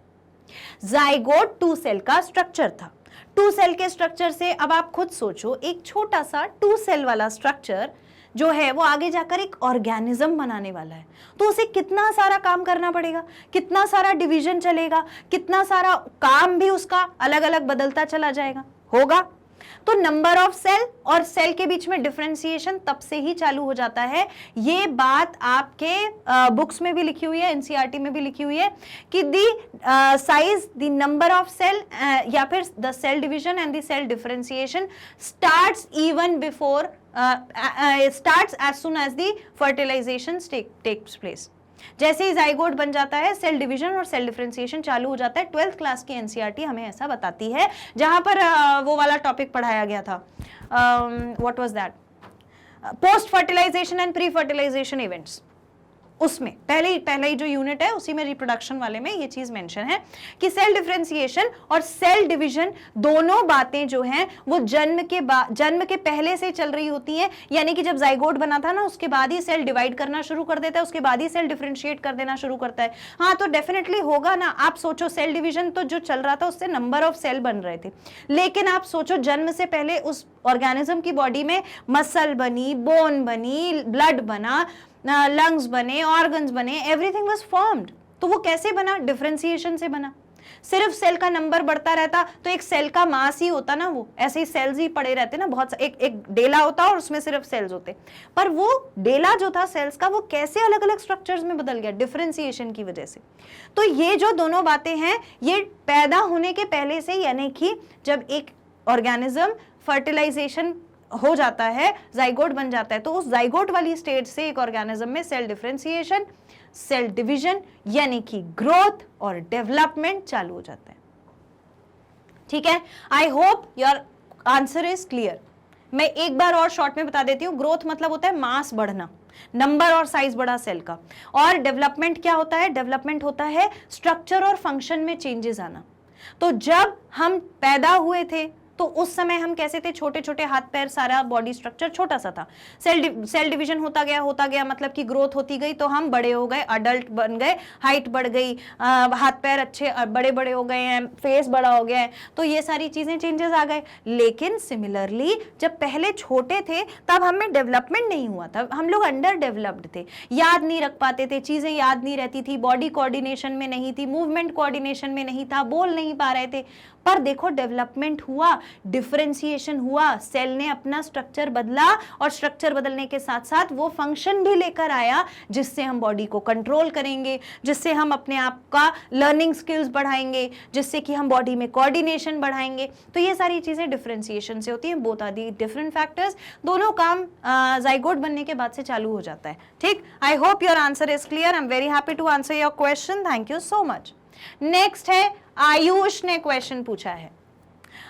जाइगोट 2 सेल का स्ट्रक्चर था। 2 सेल के स्ट्रक्चर से अब आप खुद सोचो, एक छोटा सा 2 सेल वाला स्ट्रक्चर जो है वो आगे जाकर एक ऑर्गेनिज्म बनाने वाला है, तो उसे कितना सारा काम करना पड़ेगा, कितना सारा डिवीजन चलेगा, कितना सारा काम भी उसका अलग अलग बदलता चला जाएगा होगा। तो नंबर ऑफ सेल और सेल के बीच में डिफरेंशिएशन तब से ही चालू हो जाता है। ये बात आपके बुक्स में भी लिखी हुई है, एनसीईआरटी में भी लिखी हुई है कि the size, the number of cell या फिर the cell division and the cell differentiation starts even before starts as soon as the fertilization takes place। जैसे ही जाइगोट बन जाता है, सेल डिवीजन और सेल डिफरेंशिएशन चालू हो जाता है। 12th क्लास की एनसीईआरटी हमें ऐसा बताती है, जहां पर वो वाला टॉपिक पढ़ाया गया था, what was that, post fertilization and pre fertilization events. उसमें पहले ही जो यूनिट है उसी में रिप्रोडक्शन वाले में ये चीज मेंशन है कि सेल डिफरेंशिएशन और सेल डिवीजन दोनों बातें जो हैं वो जन्म के पहले से चल रही होती हैं। यानी कि जब जाइगोट बना था ना, उसके बाद ही सेल डिवाइड करना शुरू कर देता है, उसके बाद ही सेल डिफरेंशिएट कर देना शुरू करता है। हाँ, तो डेफिनेटली होगा ना। आप सोचो, सेल डिवीजन तो जो चल रहा था उससे नंबर ऑफ सेल बन रहे थे, लेकिन आप सोचो जन्म से पहले उस ऑर्गेनिज्म की बॉडी में मसल बनी, बोन बनी, ब्लड बना, लंग्स बने, ऑर्गन्स बने, एवरीथिंग वाज फॉर्म्ड। तो वो कैसे बना? डिफरेंशिएशन से बना। सिर्फ सेल का नंबर बढ़ता रहता तो एक सेल का मास ही होता ना, वो ऐसे ही सेल्स ही पड़े रहते ना, बहुत एक डेला होता और उसमें सिर्फ सेल्स होते। पर वो डेला जो था सेल्स का, वो कैसे अलग अलग स्ट्रक्चर्स में बदल गया? डिफरेंशिएशन की वजह से। तो ये जो दोनों बातें हैं ये पैदा होने के पहले से, यानी कि जब एक ऑर्गेनिज्म फर्टिलाइजेशन हो जाता है, जाइगोट बन जाता है, तो उस जाइगोट वाली स्टेज से एक ऑर्गेनिज्म में सेल डिफरेंशिएशन, सेल डिवीजन यानी कि ग्रोथ और डेवलपमेंट चालू हो जाता है। ठीक है, I hope your answer is clear. मैं एक बार और शॉर्ट में बता देती हूँ। ग्रोथ मतलब होता है मास बढ़ना, नंबर और साइज बढ़ा सेल का, और डेवलपमेंट क्या होता है? डेवलपमेंट होता है स्ट्रक्चर और फंक्शन में चेंजेस आना। तो जब हम पैदा हुए थे तो उस समय हम कैसे थे? छोटे छोटे हाथ पैर, सारा बॉडी स्ट्रक्चर छोटा सा था। सेल डिवीजन होता गया मतलब कि ग्रोथ होती गई, तो हम बड़े हो गए, अडल्ट बन गए, हाइट बढ़ गई, हाथ पैर अच्छे बड़े बड़े हो गए हैं, फेस बड़ा हो गया है, तो ये सारी चीजें चेंजेस आ गए। लेकिन सिमिलरली जब पहले छोटे थे तब हमें डेवलपमेंट नहीं हुआ था, हम लोग अंडर डेवलप्ड थे, याद नहीं रख पाते थे, चीजें याद नहीं रहती थी, बॉडी कोऑर्डिनेशन में नहीं थी, मूवमेंट कोऑर्डिनेशन में नहीं था, बोल नहीं पा रहे थे। पर देखो डेवलपमेंट हुआ, डिफरेंशिएशन हुआ, सेल ने अपना स्ट्रक्चर बदला, और स्ट्रक्चर बदलने के साथ साथ वो फंक्शन भी लेकर आया जिससे हम बॉडी को कंट्रोल करेंगे, जिससे हम अपने आप का लर्निंग स्किल्स बढ़ाएंगे, जिससे कि हम बॉडी में कोऑर्डिनेशन बढ़ाएंगे। तो ये सारी चीजें डिफरेंशिएशन से होती हैं। Both are the different factors, दोनों काम जाइगोट बनने के बाद से चालू हो जाता है। ठीक, I hope your answer is clear. I am very happy to answer your question, thank you so much. Next है आयुष ने क्वेश्चन पूछा है।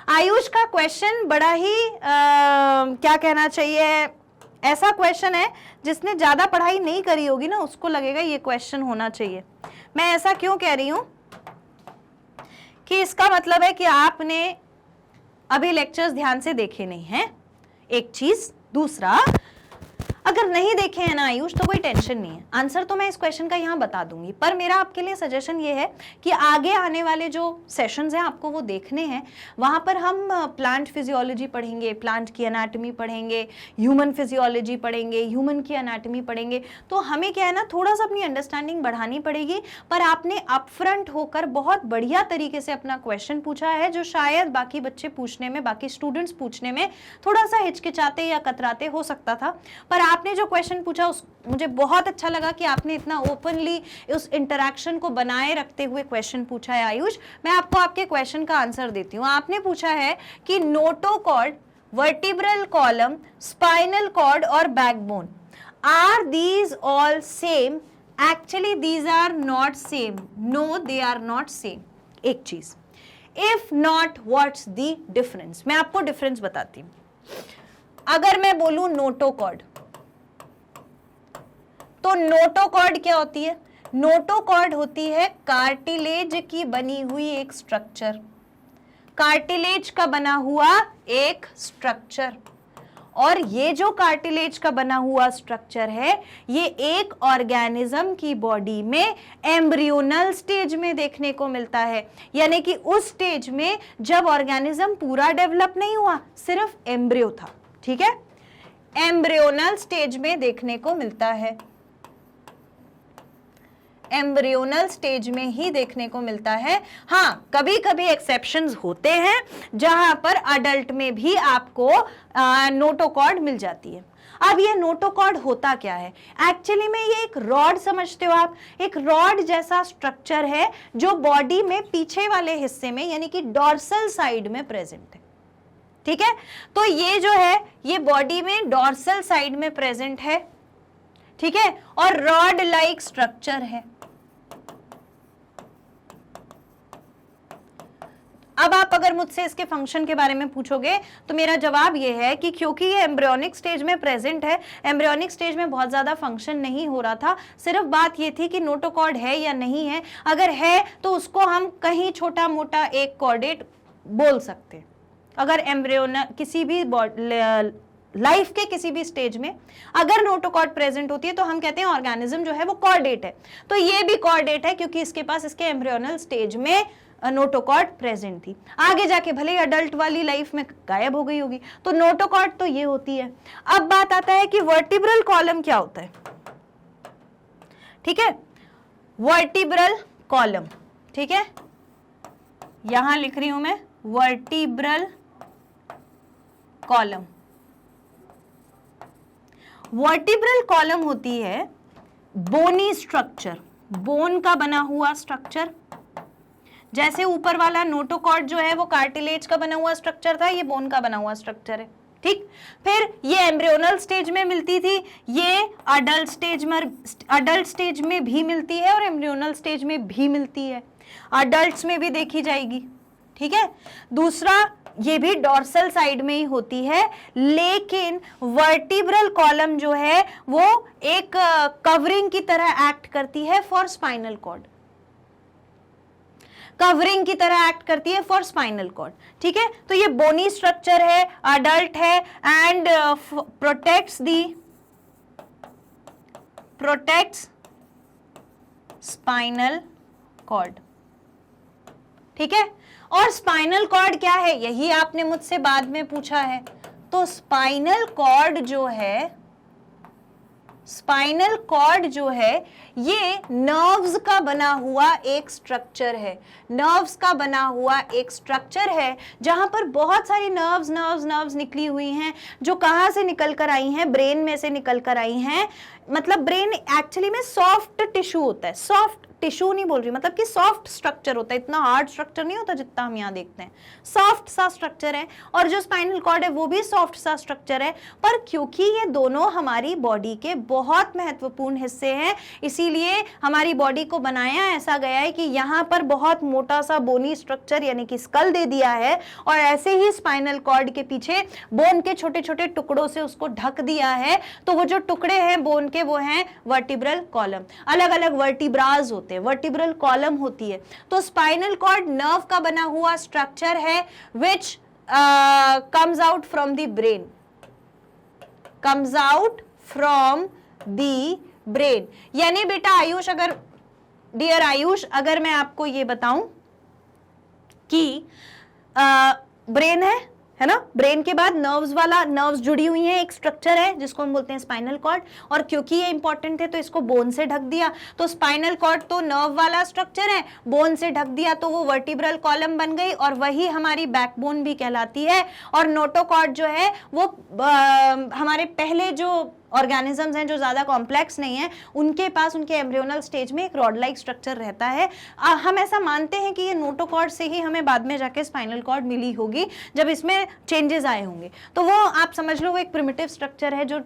आयुष का क्वेश्चन बड़ा ही क्या कहना चाहिए, ऐसा क्वेश्चन है जिसने ज्यादा पढ़ाई नहीं करी होगी ना उसको लगेगा ये क्वेश्चन होना चाहिए। मैं ऐसा क्यों कह रही हूं कि इसका मतलब है कि आपने अभी लेक्चर्स ध्यान से देखे नहीं हैं, एक चीज। दूसरा, अगर नहीं देखे हैं ना आयुष तो कोई टेंशन नहीं है, आंसर तो मैं इस क्वेश्चन का यहाँ बता दूंगी, पर मेरा आपके लिए सजेशन ये है कि आगे आने वाले जो सेशंस हैं आपको वो देखने हैं, वहां पर हम प्लांट फिजियोलॉजी पढ़ेंगे, प्लांट की एनाटॉमी पढ़ेंगे, ह्यूमन फिजियोलॉजी पढ़ेंगे, ह्यूमन की एनाटॉमी पढ़ेंगे। तो हमें क्या है ना, थोड़ा सा अपनी अंडरस्टैंडिंग बढ़ानी पड़ेगी। पर आपने अपफ्रंट होकर बहुत बढ़िया तरीके से अपना क्वेश्चन पूछा है, जो शायद बाकी बच्चे पूछने में, बाकी स्टूडेंट्स पूछने में थोड़ा सा हिचकिचाते या कतराते हो सकता था। पर आपने जो क्वेश्चन पूछा उस मुझे बहुत अच्छा लगा कि आपने इतना ओपनली उस इंटरैक्शन को बनाए रखते हुए क्वेश्चन पूछा है। आयुष, मैं आपको आपके क्वेश्चन का आंसर देती हूँ। आपने पूछा है कि notochord, vertebral column, spinal cord और backbone, are these all same? Actually these are not same. No, they are not same. एक चीज, if not what's the difference? मैं आपको डिफरेंस बताती हूं। अगर मैं बोलूं नोटोकॉर्ड, तो नोटोकॉर्ड क्या होती है? नोटोकॉर्ड होती है कार्टिलेज की बनी हुई एक स्ट्रक्चर, कार्टिलेज का बना हुआ एक स्ट्रक्चर। और ये जो कार्टिलेज का बना हुआ स्ट्रक्चर है, ये एक ऑर्गेनिज्म की बॉडी में एम्ब्रियोनल स्टेज में देखने को मिलता है, यानी कि उस स्टेज में जब ऑर्गेनिज्म पूरा डेवलप नहीं हुआ, सिर्फ एम्ब्रियो था। ठीक है, एम्ब्रियोनल स्टेज में देखने को मिलता है, एम्ब्रियोनल स्टेज में ही देखने को मिलता है। हाँ, कभी कभी एक्सेप्शंस होते हैं जहां पर अडल्ट में भी आपको नोटोकॉर्ड मिल जाती है। अब ये नोटोकॉर्ड होता क्या है? एक्चुअली में ये एक रॉड समझते हो आप, एक रॉड जैसा स्ट्रक्चर है जो बॉडी में पीछे वाले हिस्से में, यानी कि डॉर्सल साइड में प्रेजेंट है। ठीक है, तो ये जो है ये बॉडी में डॉर्सल साइड में प्रेजेंट है। ठीक है, और रॉड लाइक स्ट्रक्चर है। अब आप अगर मुझसे इसके फंक्शन के बारे में पूछोगे तो मेरा जवाब ये है कि क्योंकि ये एम्ब्रियोनिक स्टेज में प्रेजेंट है, एम्ब्रियोनिक स्टेज में बहुत ज्यादा फंक्शन नहीं हो रहा था, सिर्फ बात ये थी कि नोटोकॉर्ड है या नहीं है। अगर है तो उसको हम कहीं छोटा मोटा एक कॉर्डेट बोल सकते हैं। अगर एम्ब्रियोन किसी भी लाइफ के किसी भी स्टेज में अगर नोटोकॉर्ड प्रेजेंट होती है तो हम कहते हैं ऑर्गेनिज्म जो है वो कॉर्डेट है। तो ये भी कॉर्डेट है क्योंकि इसके पास इसके एम्ब्रियोनल स्टेज में नोटोकॉर्ड प्रेजेंट थी। आगे जाके भले ही अडल्ट वाली लाइफ में गायब हो गई होगी। तो नोटोकॉर्ड तो ये होती है। अब बात आता है कि वर्टिब्रल कॉलम क्या होता है। ठीक है, वर्टिब्रल कॉलम, ठीक है, यहां लिख रही हूं मैं वर्टिब्रल कॉलम। वर्टिब्रल कॉलम होती है बोनी स्ट्रक्चर, बोन का बना हुआ स्ट्रक्चर। जैसे ऊपर वाला नोटोकॉर्ड जो है वो कार्टिलेज का बना हुआ स्ट्रक्चर था, ये बोन का बना हुआ स्ट्रक्चर है। ठीक, फिर ये एम्ब्रियोनल स्टेज में मिलती थी, ये अडल्ट स्टेज में भी मिलती है और एम्ब्रियोनल स्टेज में भी मिलती है, अडल्ट्स में भी देखी जाएगी। ठीक है, दूसरा ये भी डॉर्सल साइड में ही होती है, लेकिन वर्टिब्रल कॉलम जो है वो एक कवरिंग की तरह एक्ट करती है फॉर स्पाइनल कॉर्ड, कवरिंग की तरह एक्ट करती है फॉर स्पाइनल कॉर्ड। ठीक है, तो ये बोनी स्ट्रक्चर है, अडल्ट है एंड प्रोटेक्ट्स स्पाइनल कॉर्ड। ठीक है, और स्पाइनल कॉर्ड क्या है यही आपने मुझसे बाद में पूछा है। तो स्पाइनल कॉर्ड जो है ये नर्व्स का बना हुआ एक स्ट्रक्चर है, नर्व्स का बना हुआ एक स्ट्रक्चर है जहां पर बहुत सारी नर्व्स निकली हुई हैं, जो कहां से निकल कर आई हैं? ब्रेन में से निकल कर आई हैं। मतलब ब्रेन एक्चुअली में सॉफ्ट टिश्यू होता है, सॉफ्ट टिश्यू नहीं बोल रही, मतलब कि सॉफ्ट स्ट्रक्चर होता है, इतना हार्ड स्ट्रक्चर नहीं होता जितना हम यहाँ देखते हैं, सॉफ्ट सा स्ट्रक्चर है। और जो स्पाइनल कॉर्ड है वो भी सॉफ्ट सा स्ट्रक्चर है। पर क्योंकि ये दोनों हमारी बॉडी के बहुत महत्वपूर्ण हिस्से हैं, इसीलिए हमारी बॉडी को बनाया ऐसा गया है कि यहाँ पर बहुत मोटा सा बोनी स्ट्रक्चर यानी कि स्कल दे दिया है, और ऐसे ही स्पाइनल कॉर्ड के पीछे बोन के छोटे छोटे टुकड़ों से उसको ढक दिया है। तो वो जो टुकड़े हैं बोन के वो हैं वर्टिब्रल कॉलम। अलग अलग वर्टिब्राज होते हैं, वर्टिब्रल कॉलम होती है। तो स्पाइनल कॉर्ड नर्व का बना हुआ स्ट्रक्चर है which comes out from the brain, comes out from the brain. यानी बेटा आयुष, अगर डियर आयुष, अगर मैं आपको ये बताऊं कि ब्रेन है ना, ब्रेन के बाद नर्व्स वाला, नर्व्स जुड़ी हुई हैं, एक स्ट्रक्चर है जिसको हम बोलते हैं स्पाइनल कॉर्ड, और क्योंकि ये इंपॉर्टेंट है तो इसको बोन से ढक दिया, तो स्पाइनल कॉर्ड तो नर्व वाला स्ट्रक्चर है, बोन से ढक दिया तो वो वर्टिब्रल कॉलम बन गई, और वही हमारी बैकबोन भी कहलाती है। और नोटोकॉर्ड जो है वो हमारे पहले जो ऑर्गेनिजम्स हैं जो ज्यादा कॉम्प्लेक्स नहीं है, उनके पास उनके एम्ब्रियोनल स्टेज में एक रॉड लाइक स्ट्रक्चर रहता है। हम ऐसा मानते हैं कि ये नोटोकॉर्ड से ही हमें बाद में जाके स्पाइनल कॉर्ड मिली होगी, जब इसमें चेंजेस आए होंगे। तो वो आप समझ लो वो एक प्रिमिटिव स्ट्रक्चर है जो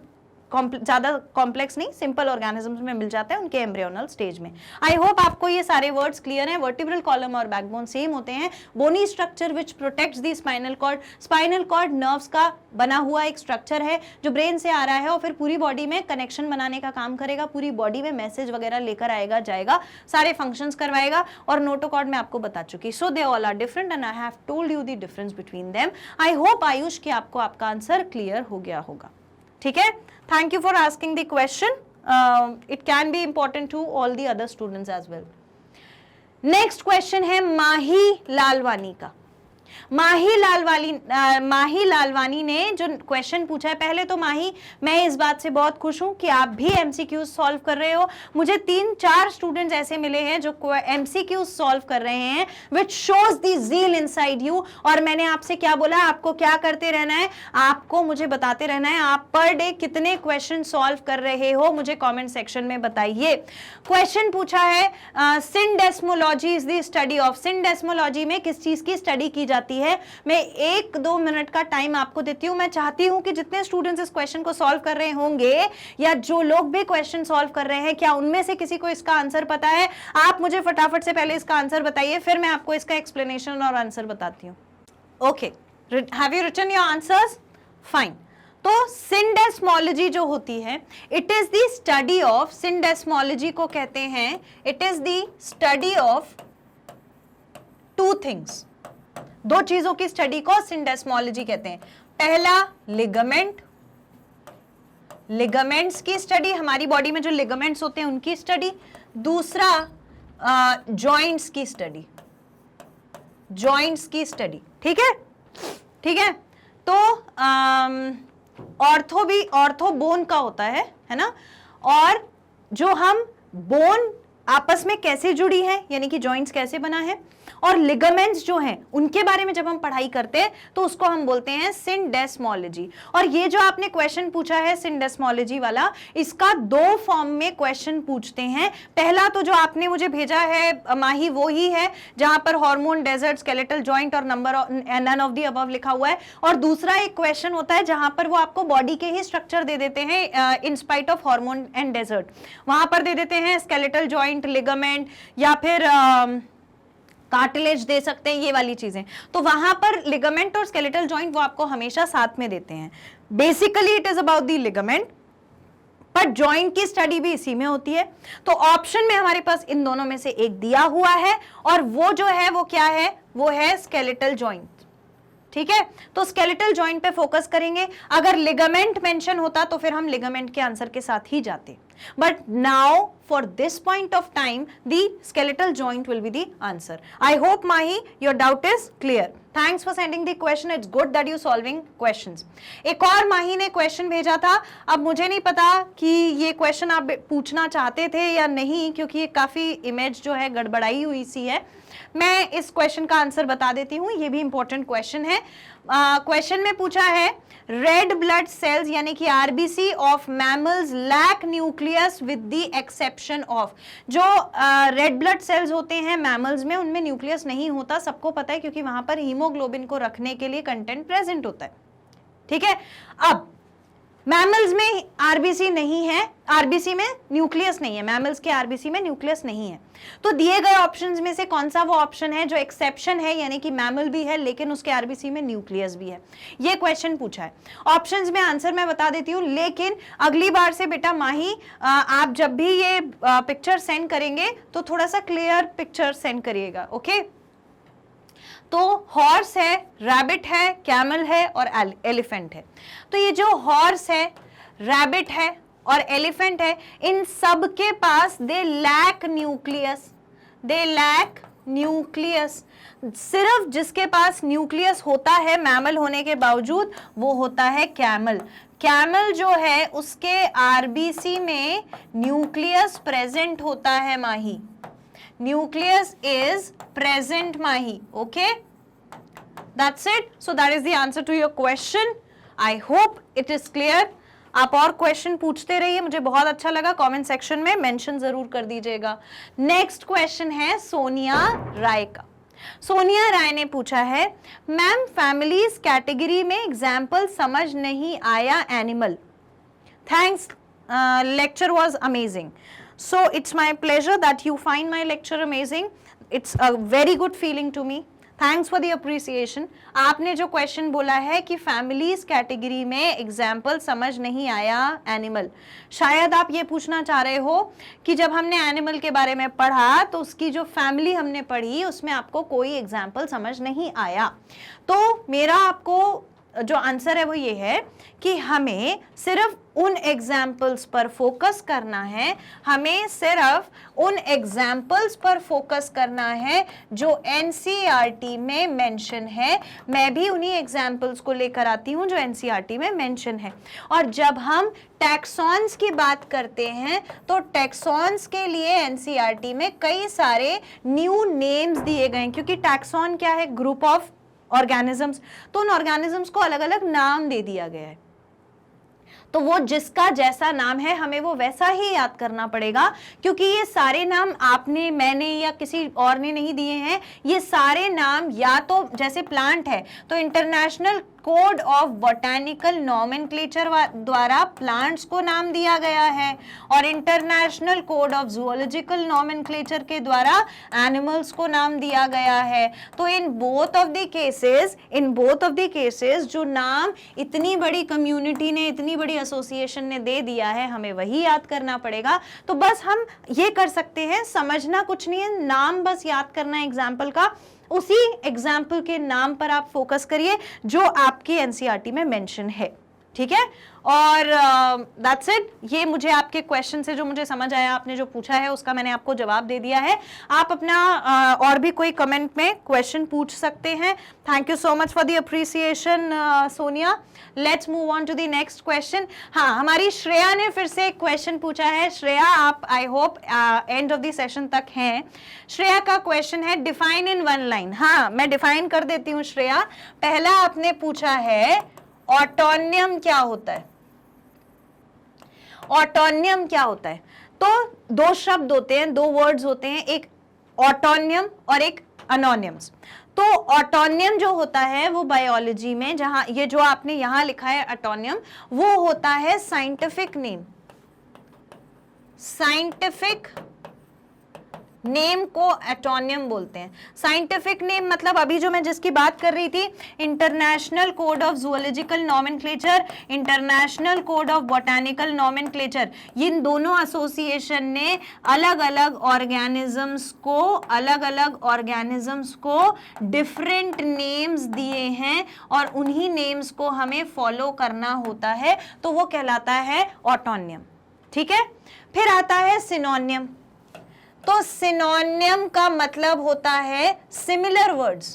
ज्यादा कॉम्प्लेक्स नहीं, सिंपल ऑर्गेनिजम्स में मिल जाता है उनके एम्ब्रियोनल स्टेज में। आई होप आपको ये सारे वर्ड्स क्लियर हैं। वर्टिब्रल कॉलम और बैकबोन सेम होते हैं। Bony structure which protects the spinal cord. Spinal cord nerves का बना हुआ एक स्ट्रक्चर है जो ब्रेन से आ रहा है और फिर पूरी बॉडी में कनेक्शन बनाने का काम करेगा, पूरी बॉडी में मैसेज वगैरह लेकर आएगा जाएगा, सारे फंक्शंस करवाएगा। और नोटोकॉर्ड में आपको बता चुकी, so they all are different and I have told you the difference between them. I hope Ayush कि आपको आपका आंसर क्लियर हो गया होगा। ठीक है, thank you for asking the question. It can be important to all the other students as well. Next question है माही लालवानी का। माही लालवानी ने जो क्वेश्चन पूछा है, पहले तो माही मैं इस बात से बहुत खुश हूं कि आप भी एमसीक्यूज सॉल्व कर रहे हो। मुझे 3-4 स्टूडेंट्स ऐसे मिले हैं जो एमसीक्यूज सॉल्व कर रहे हैं, which shows the zeal inside you. और मैंने आपसे क्या बोला, आपको क्या करते रहना है, आपको मुझे बताते रहना है आप पर डे कितने क्वेश्चन सॉल्व कर रहे हो, मुझे कॉमेंट सेक्शन में बताइए। क्वेश्चन पूछा है सिंडेस्मोलॉजी इज द स्टडी ऑफ। सिंडेस्मोलॉजी में किस चीज की स्टडी की जाती है। मैं 1-2 मिनट का टाइम आपको देती हूं। मैं चाहती हूं कि जितने स्टूडेंट्स इस क्वेश्चन को सॉल्व कर रहे होंगे या जो लोग भी क्वेश्चन सॉल्व कर रहे हैं, क्या उनमें से किसी को इसका आंसर पता है? आप मुझे फटाफट से पहले इसका आंसर बताइए, फिर मैं आपको इसका एक्सप्लेनेशन और आंसर बताती हूँ। Okay, have you written your answers? Fine. तो सिंडेस्मोलॉजी जो होती है, it is the study of, syndesmology को कहते हैं, it is the study of 2 things. 2 चीजों की स्टडी को सिंडेस्मोलॉजी कहते हैं। पहला लिगामेंट, लिगामेंट्स की स्टडी, हमारी बॉडी में जो लिगामेंट्स होते हैं उनकी स्टडी। दूसरा जॉइंट्स की स्टडी, जॉइंट्स की स्टडी। ठीक है, ठीक है। तो ऑर्थो भी, ऑर्थो बोन का होता है ना, और जो हम बोन आपस में कैसे जुड़ी है, यानी कि जॉइंट्स कैसे बना है, और लिगामेंट्स जो हैं उनके बारे में जब हम पढ़ाई करते हैं तो उसको हम बोलते हैं सिंडेस्मोलॉजी। और ये जो आपने क्वेश्चन पूछा है सिंडेस्मोलॉजी वाला, इसका 2 फॉर्म में क्वेश्चन पूछते हैं। पहला तो जो आपने मुझे भेजा है माही, वो ही है जहां पर हार्मोन, डेजर्ट, स्केलेटल जॉइंट और नन ऑफ द अबव लिखा हुआ है। और दूसरा एक क्वेश्चन होता है जहां पर वो आपको बॉडी के ही स्ट्रक्चर दे देते हैं in spite of hormone and desert. वहां पर दे देते हैं स्केलेटल जॉइंट, लिगामेंट या फिर कार्टिलेज दे सकते हैं, ये वाली चीजें। तो वहां पर लिगामेंट और स्केलेटल जॉइंट वो आपको हमेशा साथ में देते हैं। Basically it is about the ligament, पर जॉइंट की स्टडी भी इसी में होती है। तो ऑप्शन में हमारे पास इन दोनों में से एक दिया हुआ है, और वो जो है वो क्या है, वो है स्केलेटल जॉइंट। ठीक है, तो स्केलेटल जॉइंट पे फोकस करेंगे। अगर लिगामेंट मेंशन होता तो फिर हम लिगामेंट के आंसर के साथ ही जाते, but now for this point of time the skeletal joint will be the answer. I hope Mahi your doubt is clear. Thanks for sending the question. It's good that you solving questions. एक और माही ने question भेजा था। अब मुझे नहीं पता कि ये क्वेश्चन आप पूछना चाहते थे या नहीं, क्योंकि ये काफी इमेज जो है गड़बड़ाई हुई सी है। मैं इस क्वेश्चन का आंसर बता देती हूँ, ये भी इंपॉर्टेंट क्वेश्चन है। क्वेश्चन में पूछा है रेड ब्लड सेल्स यानी कि RBC of mammals lack nucleus with the exception of. जो रेड ब्लड सेल्स होते हैं मैमल्स में, उनमें न्यूक्लियस नहीं होता, सबको पता है, क्योंकि वहां पर हीमोग्लोबिन को रखने के लिए कंटेंट प्रेजेंट होता है। ठीक है, अब मैमल्स में आरबीसी नहीं है, आरबीसी में न्यूक्लियस नहीं है, मैमल्स के आरबीसी में न्यूक्लियस नहीं है। तो दिए गए ऑप्शंस में से कौन सा वो ऑप्शन है जो एक्सेप्शन है, यानी कि मैमल भी है लेकिन उसके आरबीसी में न्यूक्लियस भी है? ये क्वेश्चन पूछा है। ऑप्शंस में आंसर मैं बता देती हूँ, लेकिन अगली बार से बेटा माही आप जब भी ये पिक्चर सेंड करेंगे तो थोड़ा सा क्लियर पिक्चर सेंड करिएगा। ओके, तो हॉर्स है, रैबिट है, कैमल है और एलिफेंट है। तो ये जो हॉर्स है, रैबिट है और एलिफेंट है, इन सब के पास they lack nucleus, they lack nucleus. सिर्फ जिसके पास न्यूक्लियस होता है मैमल होने के बावजूद वो होता है कैमल। कैमल जो है उसके आरबीसी में न्यूक्लियस प्रेजेंट होता है Mahi, nucleus is present Mahi. Okay, that's it. So that is the answer to your question. I hope it is clear. आप और क्वेश्चन पूछते रहिए, मुझे बहुत अच्छा लगा। कमेंट सेक्शन में मेंशन जरूर कर दीजिएगा। नेक्स्ट क्वेश्चन है सोनिया राय का। सोनिया राय ने पूछा है, मैम फैमिलीज कैटेगरी में एग्जाम्पल समझ नहीं आया animal. Thanks, lecture was amazing. So it's my pleasure that you find my lecture amazing. It's a very good feeling to me. Thanks for the appreciation. आपने जो क्वेश्चन बोला है कि families category में एग्जाम्पल समझ नहीं आया एनिमल, शायद आप ये पूछना चाह रहे हो कि जब हमने एनिमल के बारे में पढ़ा तो उसकी जो फैमिली हमने पढ़ी उसमें आपको कोई एग्जाम्पल समझ नहीं आया। तो मेरा आपको जो आंसर है वो ये है कि हमें सिर्फ उन एग्जाम्पल्स पर फोकस करना है, हमें सिर्फ उन एग्जाम्पल्स पर फोकस करना है जो एनसीईआरटी में मेंशन है। मैं भी उन्हीं एग्जाम्पल्स को लेकर आती हूं जो एनसीईआरटी में मेंशन है। और जब हम टैक्सॉन्स की बात करते हैं तो टैक्सॉन्स के लिए एनसीईआरटी में कई सारे न्यू नेम्स दिए गए हैं, क्योंकि टैक्सॉन क्या है, ग्रुप ऑफ ऑर्गेनिजम्स, तो उन ऑर्गेनिजम्स को अलग अलग नाम दे दिया गया है। तो वो जिसका जैसा नाम है हमें वो वैसा ही याद करना पड़ेगा, क्योंकि ये सारे नाम आपने, मैंने या किसी और ने नहीं दिए हैं। ये सारे नाम या तो जैसे प्लांट है तो international code of botanical nomenclature द्वारा प्लांट्स को नाम दिया गया है, और international code of zoological nomenclature के द्वारा एनिमल्स को नाम दिया गया है। तो in both of the cases जो नाम इतनी बड़ी कम्युनिटी ने, इतनी बड़ी एसोसिएशन ने दे दिया है, हमें वही याद करना पड़ेगा। तो बस हम ये कर सकते हैं, समझना कुछ नहीं है, नाम बस याद करना है एग्जाम्पल का, उसी एग्जाम्पल के नाम पर आप फोकस करिए जो आपकी एनसीईआरटी में मेंशन है। ठीक है, और दैट्स इट। ये मुझे आपके क्वेश्चन से जो मुझे समझ आया, आपने जो पूछा है उसका मैंने आपको जवाब दे दिया है। आप अपना और भी कोई कमेंट में क्वेश्चन पूछ सकते हैं। Thank you so much for the appreciation Sonia. Let's move on to the next question. हाँ, हमारी श्रेया ने फिर से एक क्वेश्चन पूछा है। श्रेया, आप I hope end of the session तक हैं। श्रेया का क्वेश्चन है डिफाइन इन वन लाइन। हाँ, मैं डिफाइन कर देती हूँ श्रेया। पहला आपने पूछा है ऑटोनियम क्या होता है। ऑटोनियम क्या होता है? तो दो शब्द होते हैं, दो वर्ड्स होते हैं, एक ऑटोनियम और एक अनोनियम्स। तो ऑटोनियम जो होता है वो बायोलॉजी में, जहां ये जो आपने यहां लिखा है ऑटोनियम, वो होता है साइंटिफिक नेम। साइंटिफिक नेम को एटोनियम बोलते हैं। साइंटिफिक नेम मतलब अभी जो मैं जिसकी बात कर रही थी, international code of zoological nomenclature, international code of botanical nomenclature, इन दोनों एसोसिएशन ने अलग अलग ऑर्गेनिजम्स को डिफरेंट नेम्स दिए हैं और उन्हीं नेम्स को हमें फॉलो करना होता है, तो वो कहलाता है ऑटोनियम। ठीक है, फिर आता है सिनोनियम। तो सिनोनियम का मतलब होता है similar words,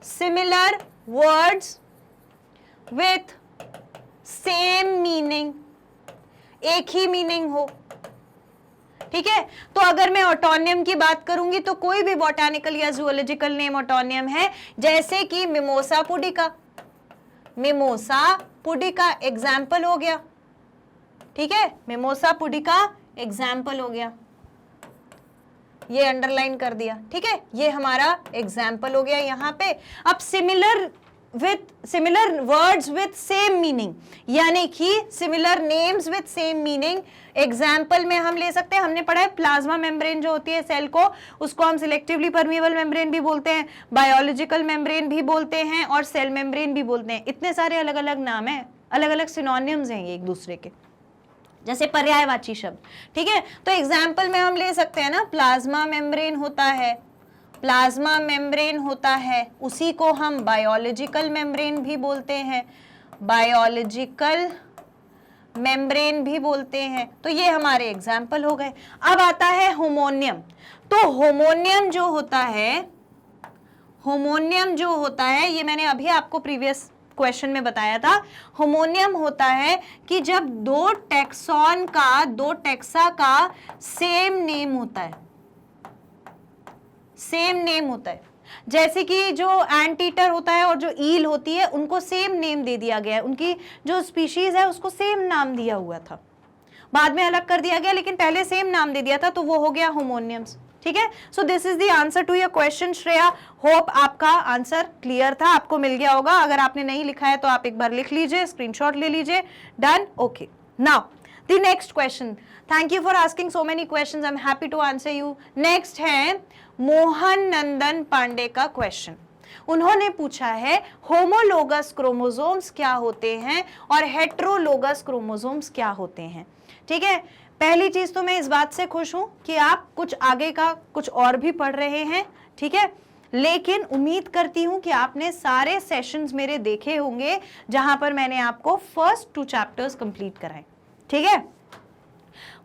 similar words with same meaning, एक ही मीनिंग हो। ठीक है, तो अगर मैं ऑटोनियम की बात करूंगी तो कोई भी बॉटैनिकल या जूलॉजिकल नेम ऑटोनियम है, जैसे कि mimosa pudica. Mimosa pudica example हो गया। ठीक है, मिमोसा पुडिका एग्जाम्पल हो गया, ये अंडरलाइन कर दिया। ठीक है, ये हमारा एग्जाम्पल हो गया यहाँ पे। अब similar words with same meaning, यानी कि similar names with same meaning. Example में हम ले सकते हैं, हमने पढ़ा है प्लाज्मा मेम्ब्रेन जो होती है सेल को, उसको हम सिलेक्टिवली परमिएबल मेम्ब्रेन भी बोलते हैं, बायोलॉजिकल मेम्ब्रेन भी बोलते हैं और सेल मेम्ब्रेन भी बोलते हैं। इतने सारे अलग अलग नाम है, अलग अलग सिनोनिम्स हैं ये एक दूसरे के, जैसे पर्यायवाची शब्द। ठीक है, तो एग्जाम्पल में हम ले सकते हैं ना, प्लाज्मा मेम्ब्रेन होता है, प्लाज्मा मेम्ब्रेन होता है, उसी को हम बायोलॉजिकल मेम्ब्रेन भी बोलते हैं, बायोलॉजिकल मेम्ब्रेन भी बोलते हैं। तो ये हमारे एग्जाम्पल हो गए। अब आता है होमोनियम। तो होमोनियम जो होता है ये मैंने अभी आपको प्रीवियस क्वेश्चन में बताया था। होमोनियम होता है कि जब दो टेक्सा का सेम नेम होता है, जैसे कि जो एंटीटर होता है और जो ईल होती है उनको सेम नेम दे दिया गया है, उनकी जो स्पीशीज है उसको सेम नाम दिया हुआ था, बाद में अलग कर दिया गया लेकिन पहले सेम नाम दे दिया था, तो वो हो गया होमोनियम्स। ठीक है, so this is the answer to your question Shreya. Hope आपका आंसर क्लियर था, आपको मिल गया होगा। अगर आपने नहीं लिखा है तो आप एक बार लिख लीजिए, स्क्रीनशॉट ले लीजिए। Done, okay. Now the next question, thank you for asking so many questions, I am happy to answer you. Next है मोहन नंदन पांडे का क्वेश्चन। उन्होंने पूछा है होमोलोगस क्रोमोसोम्स क्या होते हैं और हेट्रोलोगस क्रोमोसोम्स क्या होते हैं। ठीक है, पहली चीज तो मैं इस बात से खुश हूं कि आप कुछ आगे का कुछ और भी पढ़ रहे हैं। ठीक है, लेकिन उम्मीद करती हूं कि आपने सारे सेशंस मेरे देखे होंगे जहां पर मैंने आपको फर्स्ट 2 चैप्टर्स कंप्लीट कराए। ठीक है,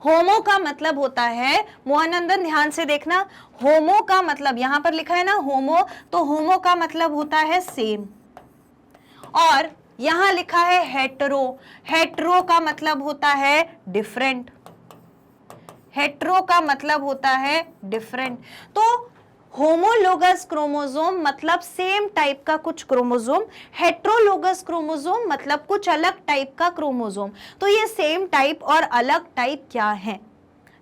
होमो का मतलब होता है, मोहनंदन ध्यान से देखना, होमो का मतलब यहां पर लिखा है ना होमो, तो होमो का मतलब होता है सेम, और यहां लिखा है हेटेरो, हेटेरो का मतलब होता है डिफरेंट, हेटेरो का मतलब होता है डिफरेंट। तो होमोलोगस क्रोमोसोम मतलब सेम टाइप का कुछ क्रोमोसोम, हेट्रोलोगस क्रोमोसोम मतलब कुछ अलग टाइप का क्रोमोसोम। तो ये सेम टाइप और अलग टाइप क्या है?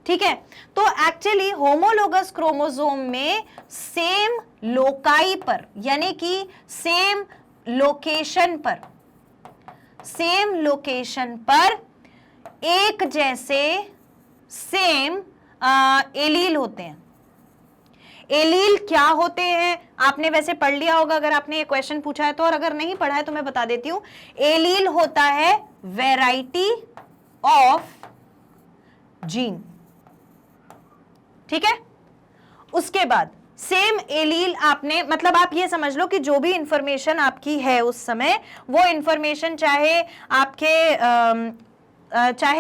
ठीक है, तो एक्चुअली होमोलोगस क्रोमोसोम में सेम लोकाई पर, यानी कि सेम लोकेशन पर एक जैसे सेम एलील होते हैं। एलील क्या होते हैं आपने वैसे पढ़ लिया होगा अगर आपने ये क्वेश्चन पूछा है तो, और अगर नहीं पढ़ा है तो मैं बता देती हूं। एलील होता है वैरायटी ऑफ जीन। ठीक है, उसके बाद सेम एलील आपने, मतलब आप ये समझ लो कि जो भी इंफॉर्मेशन आपकी है उस समय, वो इंफॉर्मेशन चाहे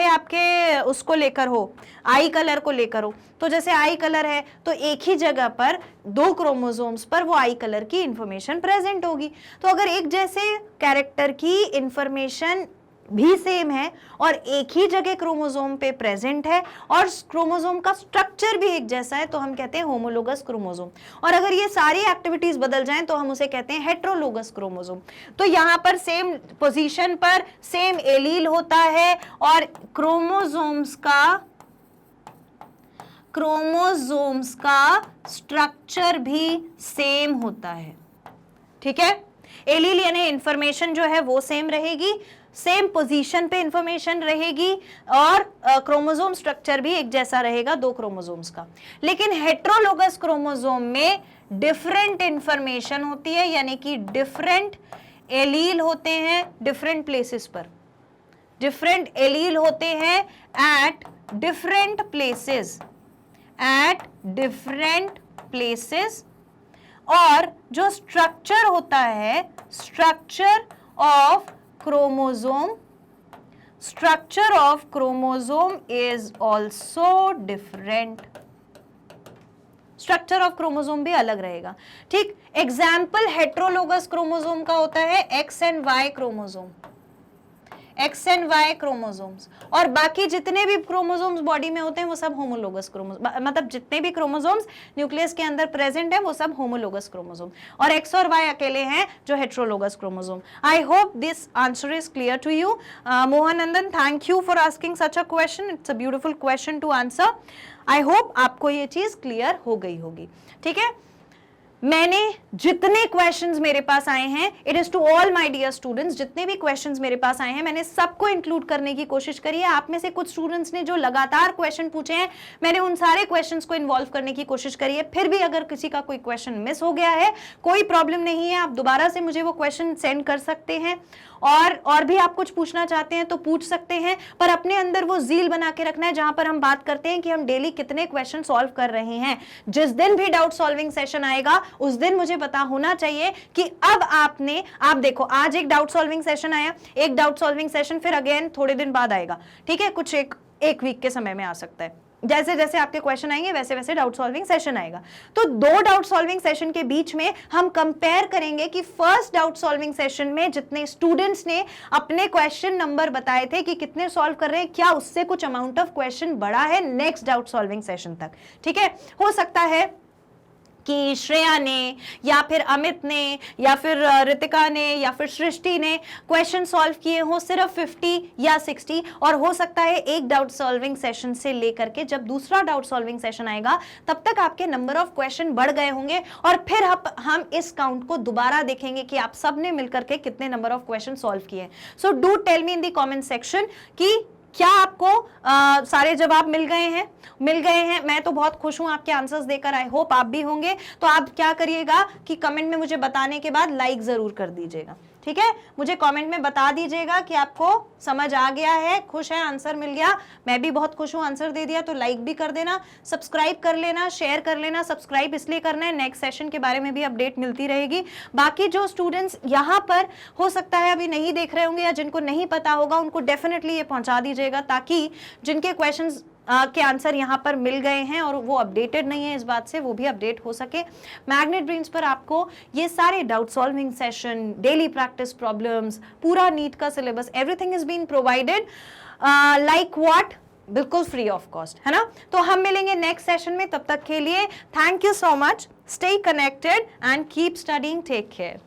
आपके उसको लेकर हो, आई कलर को लेकर हो, तो जैसे आई कलर है तो एक ही जगह पर 2 क्रोमोसोम्स पर वो आई कलर की इंफॉर्मेशन प्रेजेंट होगी। तो अगर एक जैसे कैरेक्टर की इंफॉर्मेशन भी सेम है और एक ही जगह क्रोमोसोम पे प्रेजेंट है और क्रोमोसोम का स्ट्रक्चर भी एक जैसा है, तो हम कहते हैं होमोलोगस क्रोमोसोम। और अगर ये सारी एक्टिविटीज बदल जाएं तो हम उसे कहते हैं हेट्रोलोगस क्रोमोसोम। तो यहां पर सेम पोजीशन पर सेम एलील होता है और क्रोमोसोम्स का स्ट्रक्चर भी सेम होता है। ठीक है, एलील यानी इंफॉर्मेशन जो है वो सेम रहेगी, सेम पोजीशन पे इंफॉर्मेशन रहेगी, और क्रोमोसोम स्ट्रक्चर भी एक जैसा रहेगा 2 क्रोमोसोम्स का। लेकिन हेट्रोलोगस क्रोमोसोम में डिफरेंट इंफॉर्मेशन होती है, यानी कि डिफरेंट एलील होते हैं डिफरेंट प्लेसेस पर, डिफरेंट एलील होते हैं एट डिफरेंट प्लेसेस, और जो स्ट्रक्चर होता है, structure of chromosome is also different। Structure of chromosome भी अलग रहेगा। ठीक, एग्जाम्पल हेट्रोलोगस क्रोमोसोम का होता है एक्स एंड वाई क्रोमोसोम्स, और बाकी जितने भी क्रोमोसोम्स बॉडी में होते हैं वो सब होमोलोगस क्रोमोसोम, मतलब जितने भी क्रोमोसोम्स न्यूक्लियस के अंदर प्रेजेंट है वो सब होमोलोगस क्रोमोसोम, और एक्स और वाई अकेले हैं जो heterologous chromosome. I hope this answer is clear to you. Mohannandan, thank you for asking such a question, it's a beautiful question to answer. I hope आपको ये चीज क्लियर हो गई होगी। ठीक है, मैंने जितने क्वेश्चंस मेरे पास आए हैं, it is to all my dear students, जितने भी क्वेश्चंस मेरे पास आए हैं मैंने सबको इंक्लूड करने की कोशिश करी है। आप में से कुछ स्टूडेंट्स ने जो लगातार क्वेश्चन पूछे हैं, मैंने उन सारे क्वेश्चंस को इन्वॉल्व करने की कोशिश करी है। फिर भी अगर किसी का कोई क्वेश्चन मिस हो गया है, कोई प्रॉब्लम नहीं है, आप दोबारा से मुझे वो क्वेश्चन सेंड कर सकते हैं। और भी आप कुछ पूछना चाहते हैं तो पूछ सकते हैं, पर अपने अंदर वो ज़ील बना के रखना है जहां पर हम बात करते हैं कि हम डेली कितने क्वेश्चन सॉल्व कर रहे हैं। जिस दिन भी डाउट सॉल्विंग सेशन आएगा उस दिन मुझे पता होना चाहिए कि अब आप देखो, आज एक डाउट सॉल्विंग सेशन आया, एक डाउट सॉल्विंग सेशन फिर अगेन थोड़े दिन बाद आएगा, ठीक है, कुछ एक वीक के समय में आ सकता है। जैसे जैसे आपके क्वेश्चन आएंगे वैसे वैसे डाउट सॉल्विंग सेशन आएगा। तो 2 डाउट सॉल्विंग सेशन के बीच में हम कंपेयर करेंगे कि फर्स्ट डाउट सॉल्विंग सेशन में जितने स्टूडेंट्स ने अपने क्वेश्चन नंबर बताए थे कि कितने सॉल्व कर रहे हैं, क्या उससे कुछ अमाउंट ऑफ क्वेश्चन बढ़ा है नेक्स्ट डाउट सॉल्विंग सेशन तक। ठीक है, हो सकता है कि श्रेया ने या फिर अमित ने या फिर रितिका ने या फिर सृष्टि ने क्वेश्चन सॉल्व किए हो सिर्फ 50 या 60, और हो सकता है एक डाउट सॉल्विंग सेशन से लेकर के जब दूसरा डाउट सॉल्विंग सेशन आएगा तब तक आपके नंबर ऑफ क्वेश्चन बढ़ गए होंगे, और फिर हम इस काउंट को दोबारा देखेंगे कि आप सब ने मिलकर के कितने नंबर ऑफ क्वेश्चन सॉल्व किए। So do tell me in the comment section कि क्या आपको सारे जवाब मिल गए हैं। मैं तो बहुत खुश हूं आपके आंसर्स देकर, आई होप आप भी होंगे। तो आप क्या करिएगा कि कमेंट में मुझे बताने के बाद लाइक जरूर कर दीजिएगा, ठीक है, मुझे कमेंट में बता दीजिएगा कि आपको समझ आ गया है, खुश है, आंसर मिल गया। मैं भी बहुत खुश हूं, आंसर दे दिया, तो लाइक भी कर देना, सब्सक्राइब कर लेना, शेयर कर लेना। सब्सक्राइब इसलिए करना है, नेक्स्ट सेशन के बारे में भी अपडेट मिलती रहेगी। बाकी जो स्टूडेंट्स यहाँ पर हो सकता है अभी नहीं देख रहे होंगे या जिनको नहीं पता होगा उनको डेफिनेटली ये पहुंचा दीजिएगा, ताकि जिनके क्वेश्चन के आंसर यहाँ पर मिल गए हैं और वो अपडेटेड नहीं है इस बात से, वो भी अपडेट हो सके। मैग्नेट ब्रेन्स पर आपको ये सारे doubt solving session, daily practice problems, पूरा नीट का syllabus, everything is been provided like what, बिल्कुल फ्री ऑफ कॉस्ट, है ना। तो हम मिलेंगे नेक्स्ट सेशन में, तब तक के लिए thank you so much, stay connected and keep studying, take care.